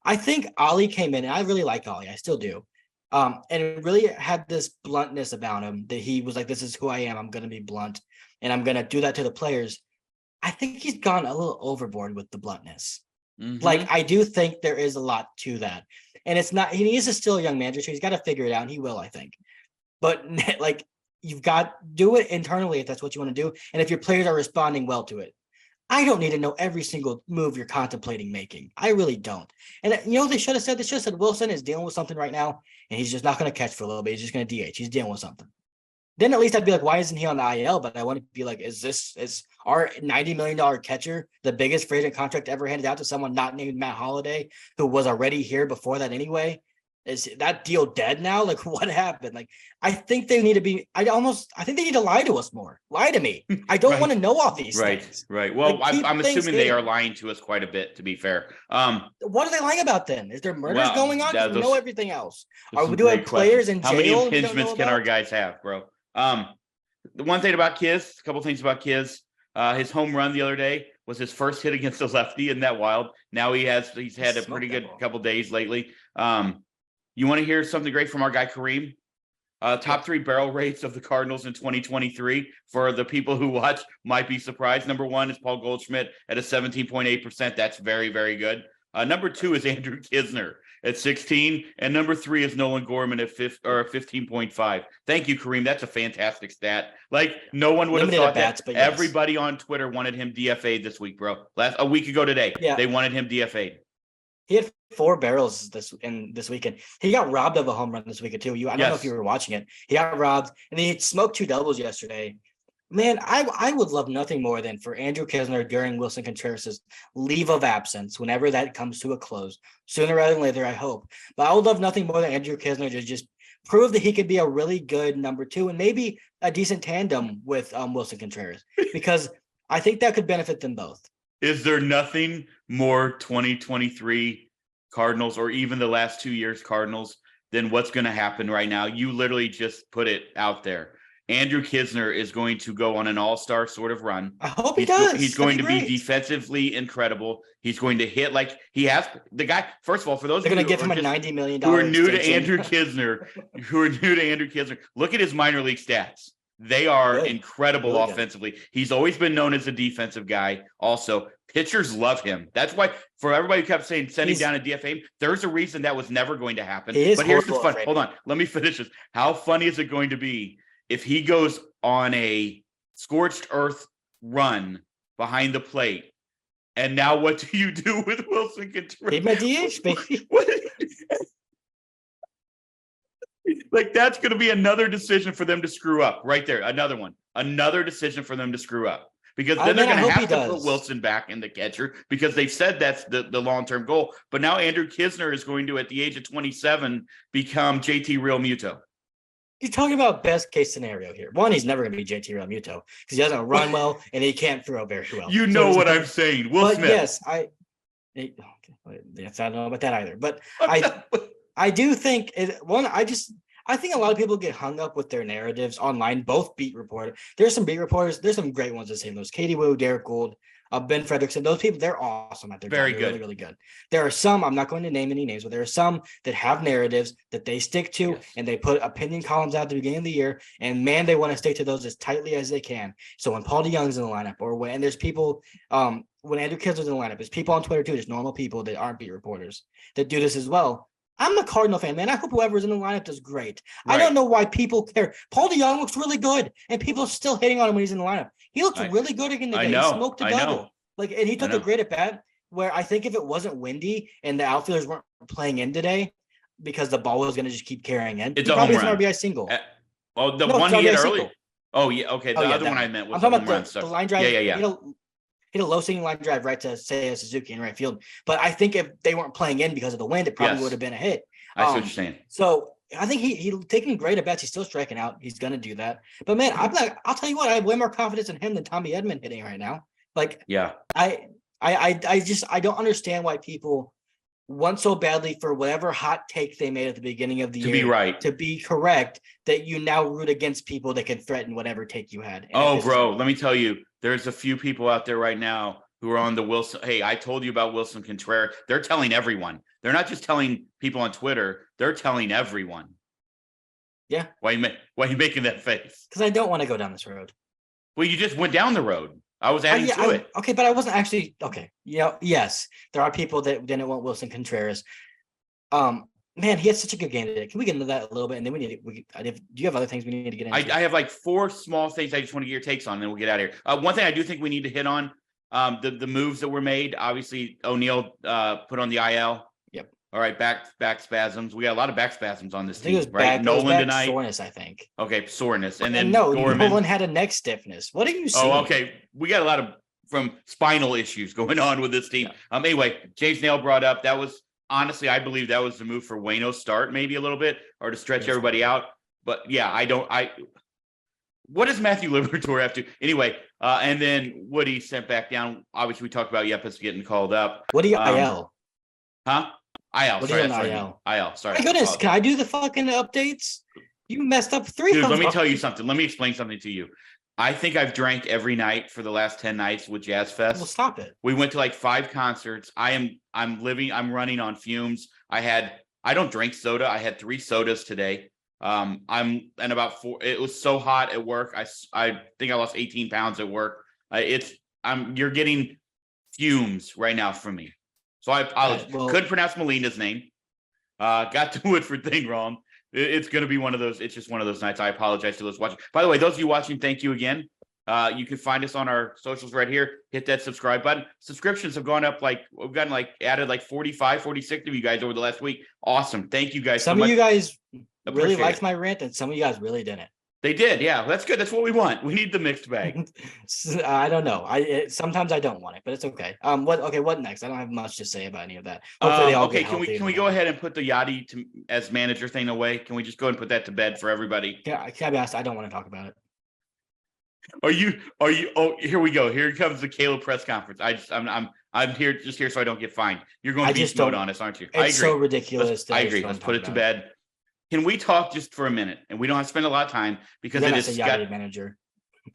I think Ollie came in, and I really like Ollie. I still do. And it really had this bluntness about him that he was like, this is who I am. I'm going to be blunt, and I'm going to do that to the players. I think he's gone a little overboard with the bluntness. Mm-hmm. Like, I do think there is a lot to that. And it's not, he is still a young manager, so he's got to figure it out. And he will, I think. But like, you've got do it internally if that's what you want to do. And if your players are responding well to it. I don't need to know every single move you're contemplating making. I really don't. And they should have said, Willson is dealing with something right now, and he's just not going to catch for a little bit. He's just going to DH. He's dealing with something. Then at least I'd be like, why isn't he on the IL? But I want to be like, is our $90 million catcher the biggest free agent contract ever handed out to someone not named Matt Holliday, who was already here before that anyway? Is that deal dead now? Like, what happened? Like, I think they need to be. I think they need to lie to us more. Lie to me. I don't want to know all these things. Right. Well, like, I'm assuming they are lying to us quite a bit. To be fair, what are they lying about then? Is there murders going on? We know everything else. Are we doing players in jail? How many impingements can our guys have, bro? The one thing about Kiz, a couple things about Kiz, his home run the other day was his first hit against the lefty. Isn't that wild? Now he's had a pretty good couple days lately. You want to hear something great from our guy Kareem? Top 3 barrel rates of the Cardinals in 2023 for the people who watch might be surprised. Number 1 is Paul Goldschmidt at a 17.8%. That's very, very good. Number 2 is Andrew Kisner at 16, and number 3 is Nolan Gorman at 15.5. Thank you, Kareem. That's a fantastic stat. Like, no one would have thought that. But yes. Everybody on Twitter wanted him DFA'd this week, bro. A week ago today, they wanted him DFA'd. He had 4 barrels this weekend. He got robbed of a home run this weekend too. I don't know if you were watching it. He got robbed, and he smoked 2 doubles yesterday. Man, I would love nothing more than for Andrew Kisner during Willson Contreras' leave of absence, whenever that comes to a close, sooner rather than later, I hope. But I would love nothing more than Andrew Kisner to just prove that he could be a really good number 2 and maybe a decent tandem with Willson Contreras, because I think that could benefit them both. Is there nothing more 2023 Cardinals, or even the last 2 years Cardinals, than what's going to happen right now? You literally just put it out there. Andrew Kisner is going to go on an all-star sort of run. I hope he does. He's going to be defensively incredible. He's going to hit like he has. The guy, first of all, for those they're going to give him a $90 million who are new to Andrew Kisner, look at his minor league stats. They are incredible offensively. He's always been known as a defensive guy. Also, pitchers love him. That's why, for everybody who kept saying send him down and DFA him, there's a reason that was never going to happen. But here's what's fun. Hold on. Let me finish this. How funny is it going to be if he goes on a scorched earth run behind the plate? And now what do you do with Willson Contreras? Give my DH, baby. Like, that's going to be another decision for them to screw up right there. Another decision for them to screw up, because then they're going to have to put Willson back in the catcher, because they've said that's the long-term goal. But now Andrew Kisner is going to, at the age of 27, become JT Real Muto. You're talking about best case scenario here. One, he's never going to be JT Real Muto because he doesn't run well and he can't throw very well. You know what I'm saying. Will Smith. Yes, I don't know about that either. But I do think I think a lot of people get hung up with their narratives online, both beat reporters. There's some beat reporters. There's some great ones that say those. Katie Wu, Derek Gould, Ben Frederickson. Those people, they're awesome at their job. They're really, really good. There are some, I'm not going to name any names, but there are some that have narratives that they stick to, and they put opinion columns out at the beginning of the year. And man, they want to stick to those as tightly as they can. So when Paul DeYoung's in the lineup, and there's people, when Andrew Kisner's in the lineup, there's people on Twitter too, just normal people that aren't beat reporters that do this as well. I'm a Cardinal fan, man. I hope whoever's in the lineup does great. Right. I don't know why people care. Paul DeYoung looks really good, and people are still hitting on him when he's in the lineup. He looks really good again today. He smoked a double. And he took a great at bat, where I think if it wasn't windy and the outfielders weren't playing in today because the ball was going to just keep carrying in, it's probably an RBI single. The one he hit early. Oh, yeah. Okay. The other one I meant was I'm talking about the line drive. Yeah. Hit a low sinking line drive right to Seiya Suzuki in right field. But I think if they weren't playing in because of the wind, it probably would have been a hit. I see what you're saying. So I think he's taking great at bats. He's still striking out. He's going to do that. But man, I'll tell you what, I have way more confidence in him than Tommy Edman hitting right now. Like, yeah, I don't understand why people want so badly for whatever hot take they made at the beginning of the year to be right, to be correct, that you now root against people that can threaten whatever take you had. And let me tell you, there's a few people out there right now who are on the Willson. Hey, I told you about Willson Contreras. They're telling everyone. They're not just telling people on Twitter. They're telling everyone. Yeah. Why are you making that face? Because I don't want to go down this road. Well, you just went down the road. I was adding to it. Okay, but I wasn't actually okay. Yes, there are people that didn't want Willson Contreras. Man, he had such a good game today. Can we get into that a little bit? And then do you have other things we need to get into? I have like 4 small things I just want to get your takes on, and then we'll get out of here. One thing I do think we need to hit on, the moves that were made. Obviously, O'Neill put on the IL. Yep. All right, back spasms. We got a lot of back spasms on this team, right? Nolan tonight. Soreness, I think. Okay, soreness, and then Nolan had a neck stiffness. What are you seeing? Oh, okay. We got a lot of from spinal issues going on with this team. Yeah. Anyway, James Nail brought up that was honestly, I believe that was the move for Waino's start, maybe a little bit, or to stretch everybody out. But yeah, what does Matthew Liberatore have to anyway? And then Woody sent back down. Obviously, we talked about Yepes getting called up. Woody IL. Huh? IL. Sorry. IL. Sorry. My goodness, can I do the fucking updates? You messed up 3. Dude, let me tell you something. Let me explain something to you. I think I've drank every night for the last 10 nights with Jazz Well, Fest. stop it. We went to like 5 concerts. I'm running on fumes. I don't drink soda. I had 3 sodas today. And about 4. It was so hot at work. I think I lost 18 pounds at work. You're getting fumes right now from me. So I couldn't pronounce Melina's name. Got the Woodford thing wrong. It's going to be one of those. It's just one of those nights. I apologize to those watching. By the way, those of you watching, thank you again. You can find us on our socials right here. Hit that subscribe button. Subscriptions have gone up we've gotten added 45, 46 of you guys over the last week. Awesome. Thank you guys some so much. Of you guys Appreciate really liked it. my rant, and some of you guys really didn't. They did. Yeah, that's good. That's what we want. We need the mixed bag. I don't know. Sometimes I don't want it, but it's okay. What next? I don't have much to say about any of that. Hopefully they all get healthy. Can we go ahead and put the Yachty as manager thing away? Can we just go ahead and put that to bed for everybody? Yeah, can I be honest? I don't want to talk about it. Are you? Oh, here we go. Here comes the Caleb press conference. I'm here so I don't get fined. You're going to beast mode on us, aren't you? It's so ridiculous. I agree. Let's put it to bed. Can we talk just for a minute? And we don't have to spend a lot of time because it is manager.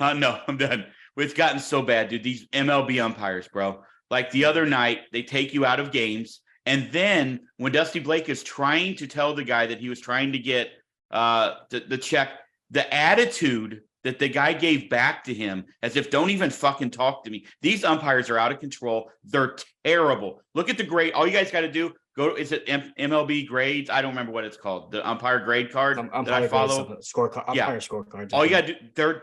No, I'm done. It's gotten so bad, dude. These MLB umpires, bro. Like the other night, they take you out of games, and then when Dusty Blake is trying to tell the guy that he was trying to get the check, the attitude that the guy gave back to him, as if don't even fucking talk to me. These umpires are out of control. They're terrible. Look at the grade. All you guys got to do. Is it MLB grades? I don't remember what it's called. The umpire grade card that I follow. Umpire scorecards. All you got to do,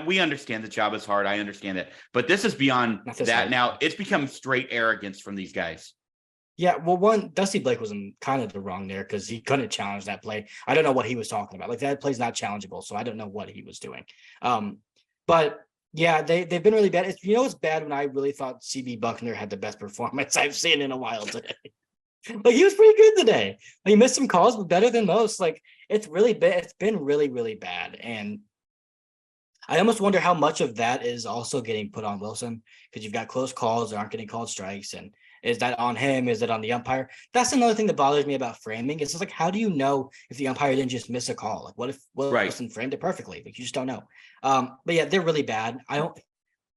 we understand the job is hard. I understand that. But this is beyond that now. It's become straight arrogance from these guys. Yeah, well, Dusty Blake was in kind of the wrong there because he couldn't challenge that play. I don't know what he was talking about. Like that play's not challengeable, so I don't know what he was doing. But yeah, they've been really bad. It's bad when I really thought CB Buckner had the best performance I've seen in a while today. Like he was pretty good today. He missed some calls, but better than most. Like it's really bad. It's been really, really bad. And I almost wonder how much of that is also getting put on Willson because you've got close calls that aren't getting called strikes. And is that on him? Is it on the umpire? That's another thing that bothers me about framing. It's just like, how do you know if the umpire didn't just miss a call? Like what if Willson framed it perfectly? Like you just don't know. But yeah, they're really bad.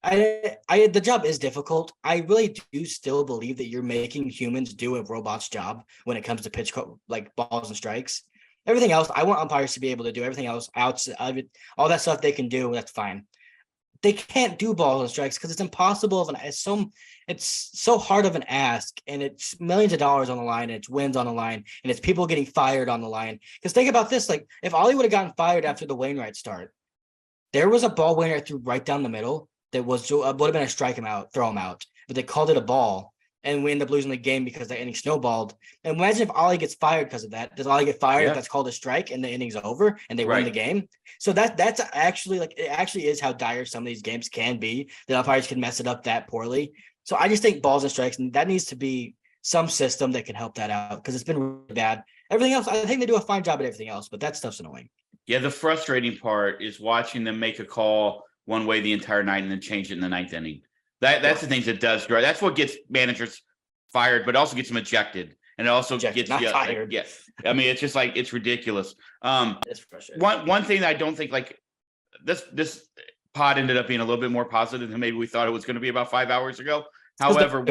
The job is difficult. I really do still believe that you're making humans do a robot's job when it comes to pitch like balls and strikes. Everything else, I want umpires to be able to do everything else outside of it. All that stuff they can do, that's fine. They can't do balls and strikes because it's impossible. It's so hard of an ask, and it's millions of dollars on the line, and it's wins on the line, and it's people getting fired on the line. Because think about this: like if Ollie would have gotten fired after the Wainwright start, there was a ball Wainwright threw right down the middle. That would have been a strike him out, throw him out, but they called it a ball, and we end up losing the game because the inning snowballed. And imagine if Ollie gets fired because of that. Does Ollie get fired? Yeah. If that's called a strike and the inning's over and they win the game. So that's actually it actually is how dire some of these games can be. The umpires can mess it up that poorly. So I just think balls and strikes, and that needs to be some system that can help that out because it's been really bad. Everything else, I think they do a fine job at everything else, but that stuff's annoying. Yeah, the frustrating part is watching them make a call one way the entire night and then change it in the 9th inning. That's the things it does. That's what gets managers fired, but also gets them ejected. And it also gets you fired. I mean, it's just it's ridiculous. It's frustrating. One thing that I don't think this pod ended up being a little bit more positive than maybe we thought it was going to be about 5 hours ago. However,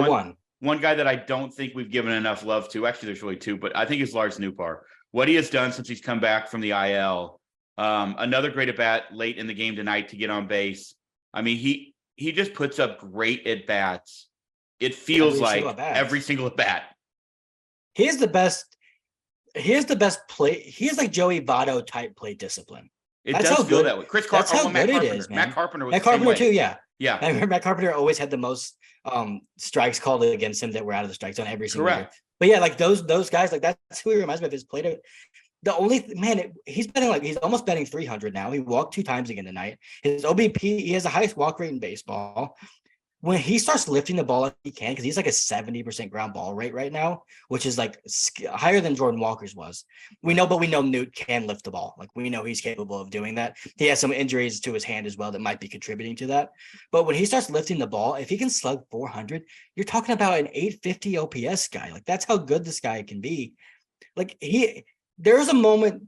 one guy that I don't think we've given enough love to, actually there's really 2, but I think is Lars Newpar. What he has done since he's come back from the IL, another great at bat late in the game tonight to get on base. I mean, he just puts up great at bats. It feels every single at bat. He is the best play. He is like Joey Votto type play discipline. Does feel that way. Chris Carpenter, Matt Carpenter. Matt Carpenter was Matt Carpenter too. Yeah. I remember Matt Carpenter always had the most strikes called against him that were out of the strike zone every single year. But yeah, like those guys, like that's who he reminds me of. His play. The only he's betting he's almost betting 300 now. He walked 2 times again tonight. His OBP, he has the highest walk rate in baseball. When he starts lifting the ball like he can, because he's like a 70% ground ball rate right now, which is like higher than Jordan Walker's was. We know Newt can lift the ball. Like we know he's capable of doing that. He has some injuries to his hand as well that might be contributing to that. But when he starts lifting the ball, if he can slug 400, you're talking about an 850 OPS guy. Like that's how good this guy can be. Like there was a moment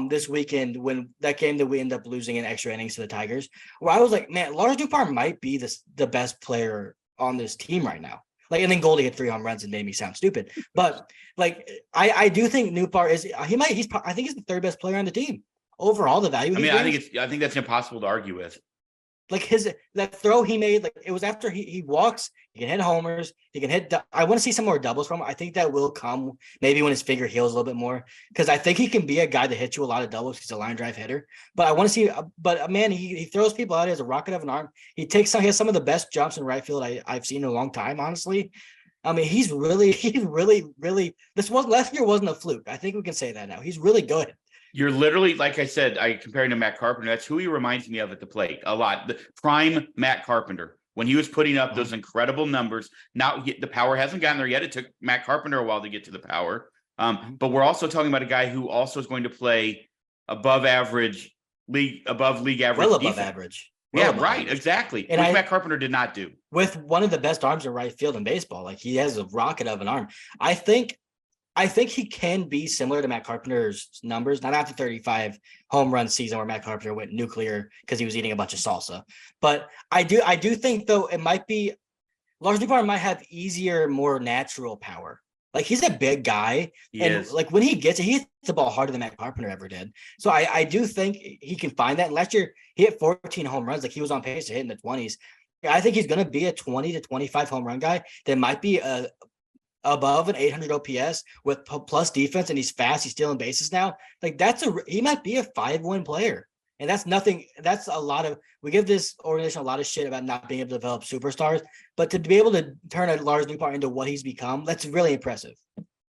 this weekend when that game that we end up losing in extra innings to the Tigers, where I was like, man, Lars Nootbaar might be the best player on this team right now. Like, and then Goldie hit 3 home runs and made me sound stupid. But like, I do think Nootbaar I think he's the third best player on the team overall. The value. I think that's impossible to argue with. Like that throw he made, like it was after he walks, he can hit homers, he can hit. I want to see some more doubles from him. I think that will come maybe when his finger heals a little bit more, because I think he can be a guy that hits you a lot of doubles. He's a line drive hitter, but I want to see. But man, he throws people out. He has a rocket of an arm. He has some of the best jumps in right field I've seen in a long time. Honestly, I mean, he's really. Last year wasn't a fluke. I think we can say that now. He's really good. You're literally, like I said, comparing to Matt Carpenter. That's who he reminds me of at the plate a lot. The prime Matt Carpenter, when he was putting up those incredible numbers. Now the power hasn't gotten there yet. It took Matt Carpenter a while to get to the power. But we're also talking about a guy who also is going to play above league average. Well above average. Average. Exactly. And which Matt Carpenter did not do. With one of the best arms in right field in baseball. Like, he has a rocket of an arm. I think he can be similar to Matt Carpenter's numbers, not after 35 home run season where Matt Carpenter went nuclear because he was eating a bunch of salsa. But I do think, though, it might be Lars Nootbaar might have easier, more natural power. Like, he's a big guy. Like, when he gets it, he hits the ball harder than Matt Carpenter ever did. So I do think he can find that. And last year, he hit 14 home runs. Like, he was on pace to hit in the 20s. I think he's going to be a 20 to 25 home run guy. That might be above an 800 OPS with plus defense, and he's fast. He's stealing bases now. Like, he might be a 5-win player. And that's nothing. That's a lot of, we give this organization a lot of shit about not being able to develop superstars, but to be able to turn a Lars Nootbaar into what he's become, that's really impressive.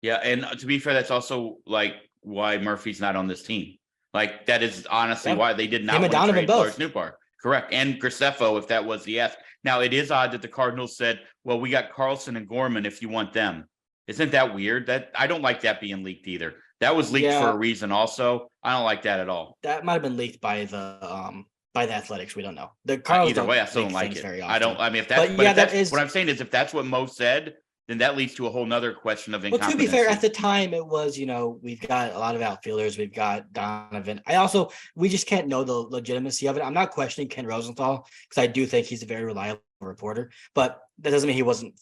Yeah. And to be fair, that's also like why Murphy's not on this team. Like, that is honestly why they did not want to trade Lars Nootbaar. Correct. And Graceffo, if that was the ask. Now, it is odd that the Cardinals said, well, we got Carlson and Gorman if you want them. Isn't that weird? That I don't like that being leaked either. That was leaked for a reason also. I don't like that at all. That might have been leaked by the Athletics. We don't know. The Cardinals either way, I still don't like it. Very often. What I'm saying is, if that's what Mo said, then that leads to a whole nother question of incompetency. Well, to be fair, at the time it was, we've got a lot of outfielders. We've got Donovan. We just can't know the legitimacy of it. I'm not questioning Ken Rosenthal because I do think he's a very reliable reporter, but that doesn't mean he wasn't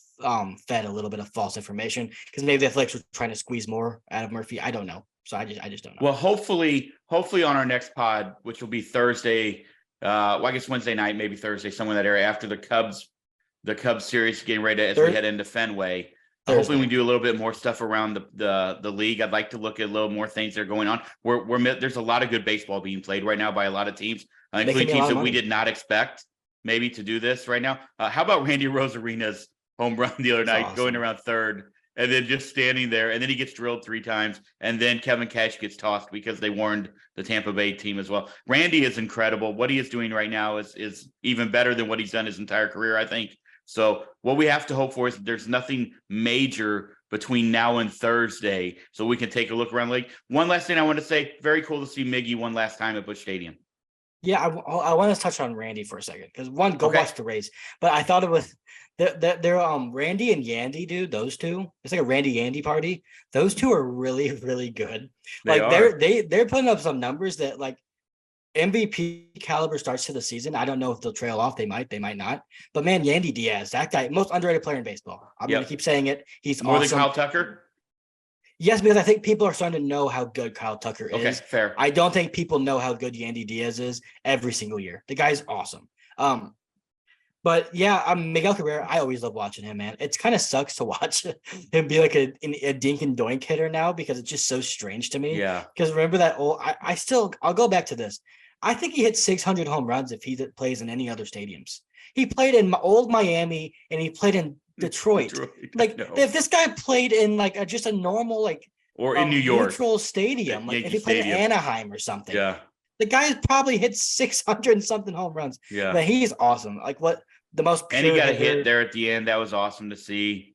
fed a little bit of false information, because maybe the Athletics were trying to squeeze more out of Murphy. I don't know. So I just don't know. Well, hopefully on our next pod, which will be Thursday, I guess Wednesday night, maybe Thursday, somewhere in that area after the Cubs series getting ready as we head into Fenway. Hopefully we do a little bit more stuff around the league. I'd like to look at a little more things that are going on. There's a lot of good baseball being played right now by a lot of teams, including teams that we did not expect maybe to do this right now. How about Randy Rosarena's home run the other night, going around third, and then just standing there, and then he gets drilled 3 times, and then Kevin Cash gets tossed because they warned the Tampa Bay team as well. Randy is incredible. What he is doing right now is even better than what he's done his entire career, I think. So what we have to hope for is there's nothing major between now and Thursday, so we can take a look around the league. One last thing I want to say, very cool to see Miggy one last time at Busch Stadium. Yeah, I want to touch on Randy for a second, because watch the race. But I thought it was they're Randy and Yandy, dude. Those two, it's like a Randy Yandy party. Those two are really, really good. They're putting up some numbers that, like, MVP caliber starts to the season. I don't know if they'll trail off. They might not. But man, Yandy Diaz, that guy, most underrated player in baseball. I'm gonna keep saying it. He's more awesome. than Kyle Tucker. Yes, because I think people are starting to know how good Kyle Tucker is. Okay, fair. I don't think people know how good Yandy Diaz is every single year. The guy's awesome. But yeah, Miguel Cabrera, I always love watching him, man. It's kind of sucks to watch him be like a dink and doink hitter now, because it's just so strange to me. Yeah. Because remember that I'll go back to this. I think he hit 600 home runs if he plays in any other stadiums. He played in old Miami and he played in Detroit. Like, if this guy played in like just a normal, or in New York neutral stadium, like if he played in Anaheim or something, the guy probably hit 600 and something home runs. Yeah, but he's awesome. Like, what the most pure, and he got a hit there at the end. That was awesome to see.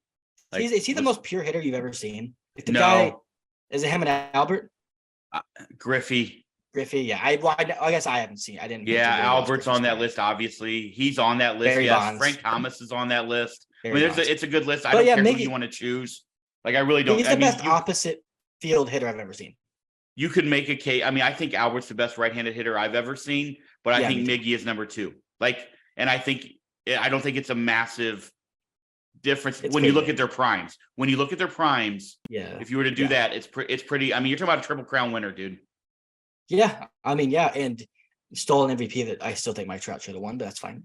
Like, is he the most pure hitter you've ever seen? Like, the guy, is it him and Albert? Griffey, yeah. I guess I haven't seen. I didn't. Yeah, Albert's on that list. Obviously, he's on that list. Barry Bonds. Frank Thomas is on that list. Barry it's a good list. I don't care who you want to choose. Like, I really don't. He's the best opposite field hitter I've ever seen. you could make a case. I mean, I think Albert's the best right-handed hitter I've ever seen, but I Yeah, think me Miggy is number 2. And I don't think it's a massive difference It's when you pretty look big. at their primes. When you look at their primes, Yeah. if you were to do that, it's pretty. I mean, you're talking about a Triple Crown winner, dude. Yeah. I mean, yeah, and stole an MVP that I still think Mike Trout should have won, but that's fine.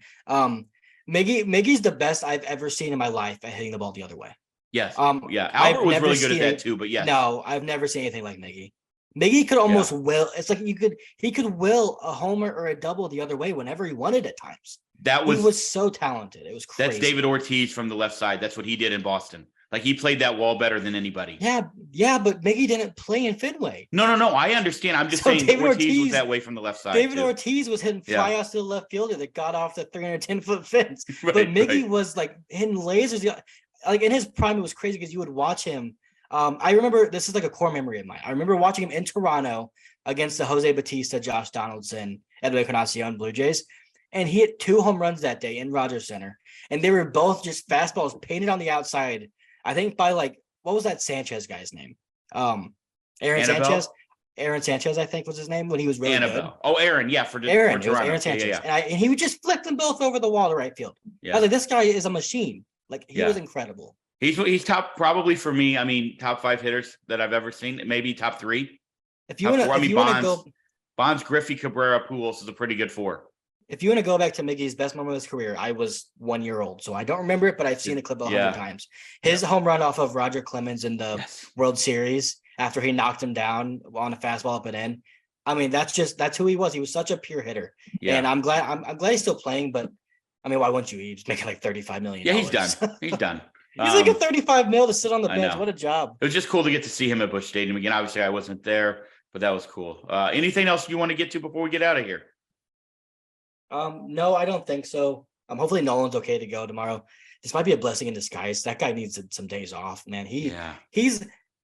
Miggy's the best I've ever seen in my life at hitting the ball the other way. Yes. Yeah. I've Albert was never really good at seen that too, but yes. No, I've never seen anything like Miggy. Miggy could almost will. It's like he could will a homer or a double the other way whenever he wanted at times. He was so talented. It was crazy. That's David Ortiz from the left side. That's what he did in Boston. Like, he played that wall better than anybody. Yeah, but Miggy didn't play in Fenway. No. I understand. I'm just saying David Ortiz was that way from the left side. David Ortiz was hitting flyouts to the left fielder that got off the 310-foot fence. But Miggy was like hitting lasers. Like, in his prime, it was crazy because you would watch him. I remember, this is like a core memory of mine. I remember watching him in Toronto against the Jose Bautista, Josh Donaldson, Edwin Encarnacion Blue Jays. And he hit 2 home runs that day in Rogers Center. And they were both just fastballs painted on the outside. I think by like, what was that Sanchez guy's name? Aaron Sanchez, I think was his name when he was really good. Oh, Aaron, yeah, for Aaron. For it was Aaron Sanchez. Yeah. And he would just flip them both over the wall to right field. Yeah. I was like, this guy is a machine. Like, he was incredible. He's top, probably for me. I mean, top 5 hitters that I've ever seen. Maybe top 3. If you want to go, Bonds, Griffey, Cabrera, Pujols is a pretty good 4. If you want to go back to Miggy's best moment of his career, I was 1 year old, so I don't remember it, but I've seen the clip 100 times. His home run off of Roger Clemens in the World Series after he knocked him down on a fastball up and in. I mean, that's who he was. He was such a pure hitter, and I'm glad he's still playing. But I mean, why wouldn't you? He's making like $35 million. Yeah, he's done. He's done. He's like a $35 million to sit on the bench. What a job! It was just cool to get to see him at Busch Stadium again. Obviously, I wasn't there, but that was cool. Anything else you want to get to before we get out of here? No, I don't think so. Hopefully Nolan's okay to go tomorrow. This might be a blessing in disguise. That guy needs some days off, man.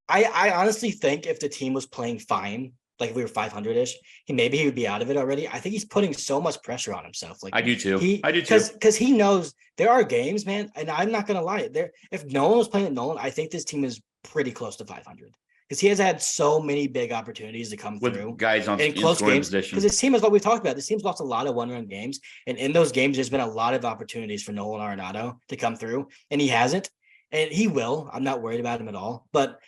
I honestly think if the team was playing fine, like if we were 500-ish, maybe he would be out of it already. I think he's putting so much pressure on himself. Like, I do too. Because he knows there are games, man, and I'm not gonna lie. If Nolan was playing at Nolan, I think this team is pretty close to 500. Because he has had so many big opportunities to come through. Guys in close games. Because this team is what we've talked about. This team's lost a lot of one-run games. And in those games, there's been a lot of opportunities for Nolan Arenado to come through. And he hasn't. And he will. I'm not worried about him at all. But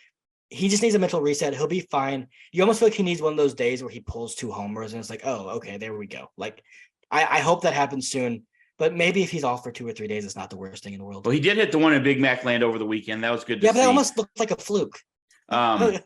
he just needs a mental reset. He'll be fine. You almost feel like he needs one of those days where he pulls 2 homers and it's like, oh, okay, there we go. Like, I hope that happens soon. But maybe if he's off for 2 or 3 days, it's not the worst thing in the world. Well, he did hit the one in Big Mac Land over the weekend. That was good to see. Yeah, but that almost looked like a fluke. A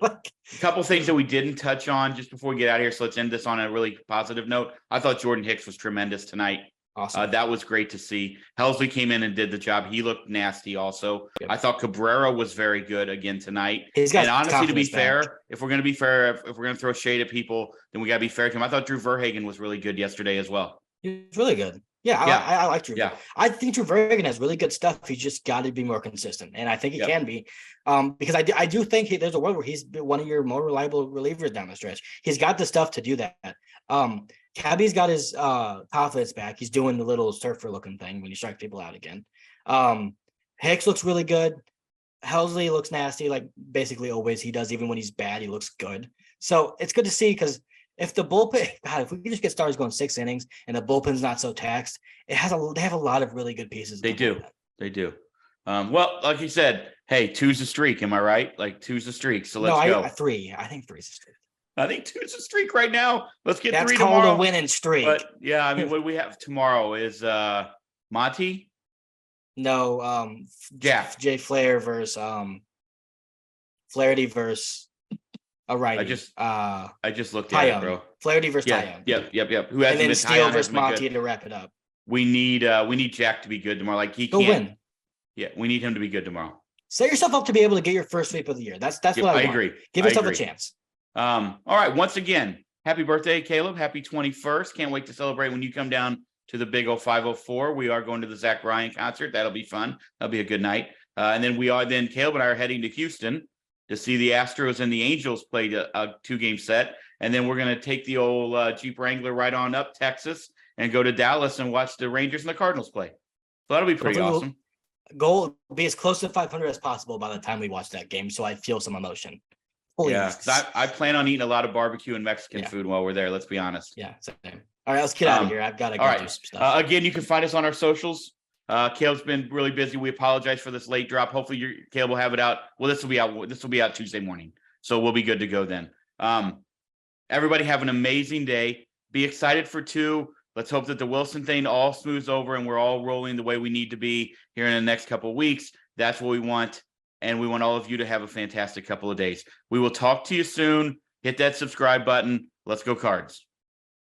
couple things that we didn't touch on just before we get out of here. So let's end this on a really positive note. I thought Jordan Hicks was tremendous tonight. Awesome. That was great to see. Helsley came in and did the job. He looked nasty also. Yep. I thought Cabrera was very good again tonight. And honestly, to be fair, if we're going to be fair, if we're going to throw shade at people, then we got to be fair to him. I thought Drew Verhagen was really good yesterday as well. He was really good. I like Drew. Yeah. I think Drew Verhagen has really good stuff. He's just got to be more consistent, and I think he can be. Because I do think there's a world where he's one of your more reliable relievers down the stretch. He's got the stuff to do that. Cabby's got his confidence back. He's doing the little surfer looking thing when you strike people out again. Hicks looks really good. Helsley looks nasty, like basically always he does. Even when he's bad, he looks good. So it's good to see because if the bullpen, God, if we can just get starters going 6 innings and the bullpen's not so taxed, they have a lot of really good pieces. They do. Well, like you said, hey, 2's a streak. Am I right? Like 2's a streak. So let's go. 3. I think 3's a streak. I think 2's a streak right now. Let's get 3 tomorrow. That's called a winning streak. But yeah, I mean, what do we have tomorrow is Monty? No, Jay Flair versus Flaherty versus a righty. I just looked Tyone. at it, bro. Flaherty versus Tyone. Yep. Who hasn't and then been Steele versus Monty to wrap it up. We need Jack to be good tomorrow. Like he can't win. Yeah, we need him to be good tomorrow. Set yourself up to be able to get your first sweep of the year. That's what I want. Agree. Give yourself a chance. All right. Once again, happy birthday, Caleb. Happy 21st. Can't wait to celebrate when you come down to the Big O 504. We are going to the Zach Bryan concert. That'll be fun. That'll be a good night. And then Caleb and I are heading to Houston to see the Astros and the Angels play a 2-game set. And then we're going to take the old Jeep Wrangler right on up Texas and go to Dallas and watch the Rangers and the Cardinals play. So that'll be pretty awesome. Goal be as close to 500 as possible by the time we watch that game. So I feel some emotion. Yeah, Please. 'cause I plan on eating a lot of barbecue and Mexican Yeah. food while we're there. Let's be honest. Yeah, same. All right, let's get out of Um, here. I've got to All go right. do some stuff. Again, you can find us on our socials. Caleb's been really busy. We apologize for this late drop. Hopefully, Caleb will have it out. Well, this will be out. This will be out Tuesday morning, so we'll be good to go then. Everybody have an amazing day. Be excited for 2. Let's hope that the Willson thing all smooths over and we're all rolling the way we need to be here in the next couple of weeks. That's what we want, and we want all of you to have a fantastic couple of days. We will talk to you soon. Hit that subscribe button. Let's go Cards.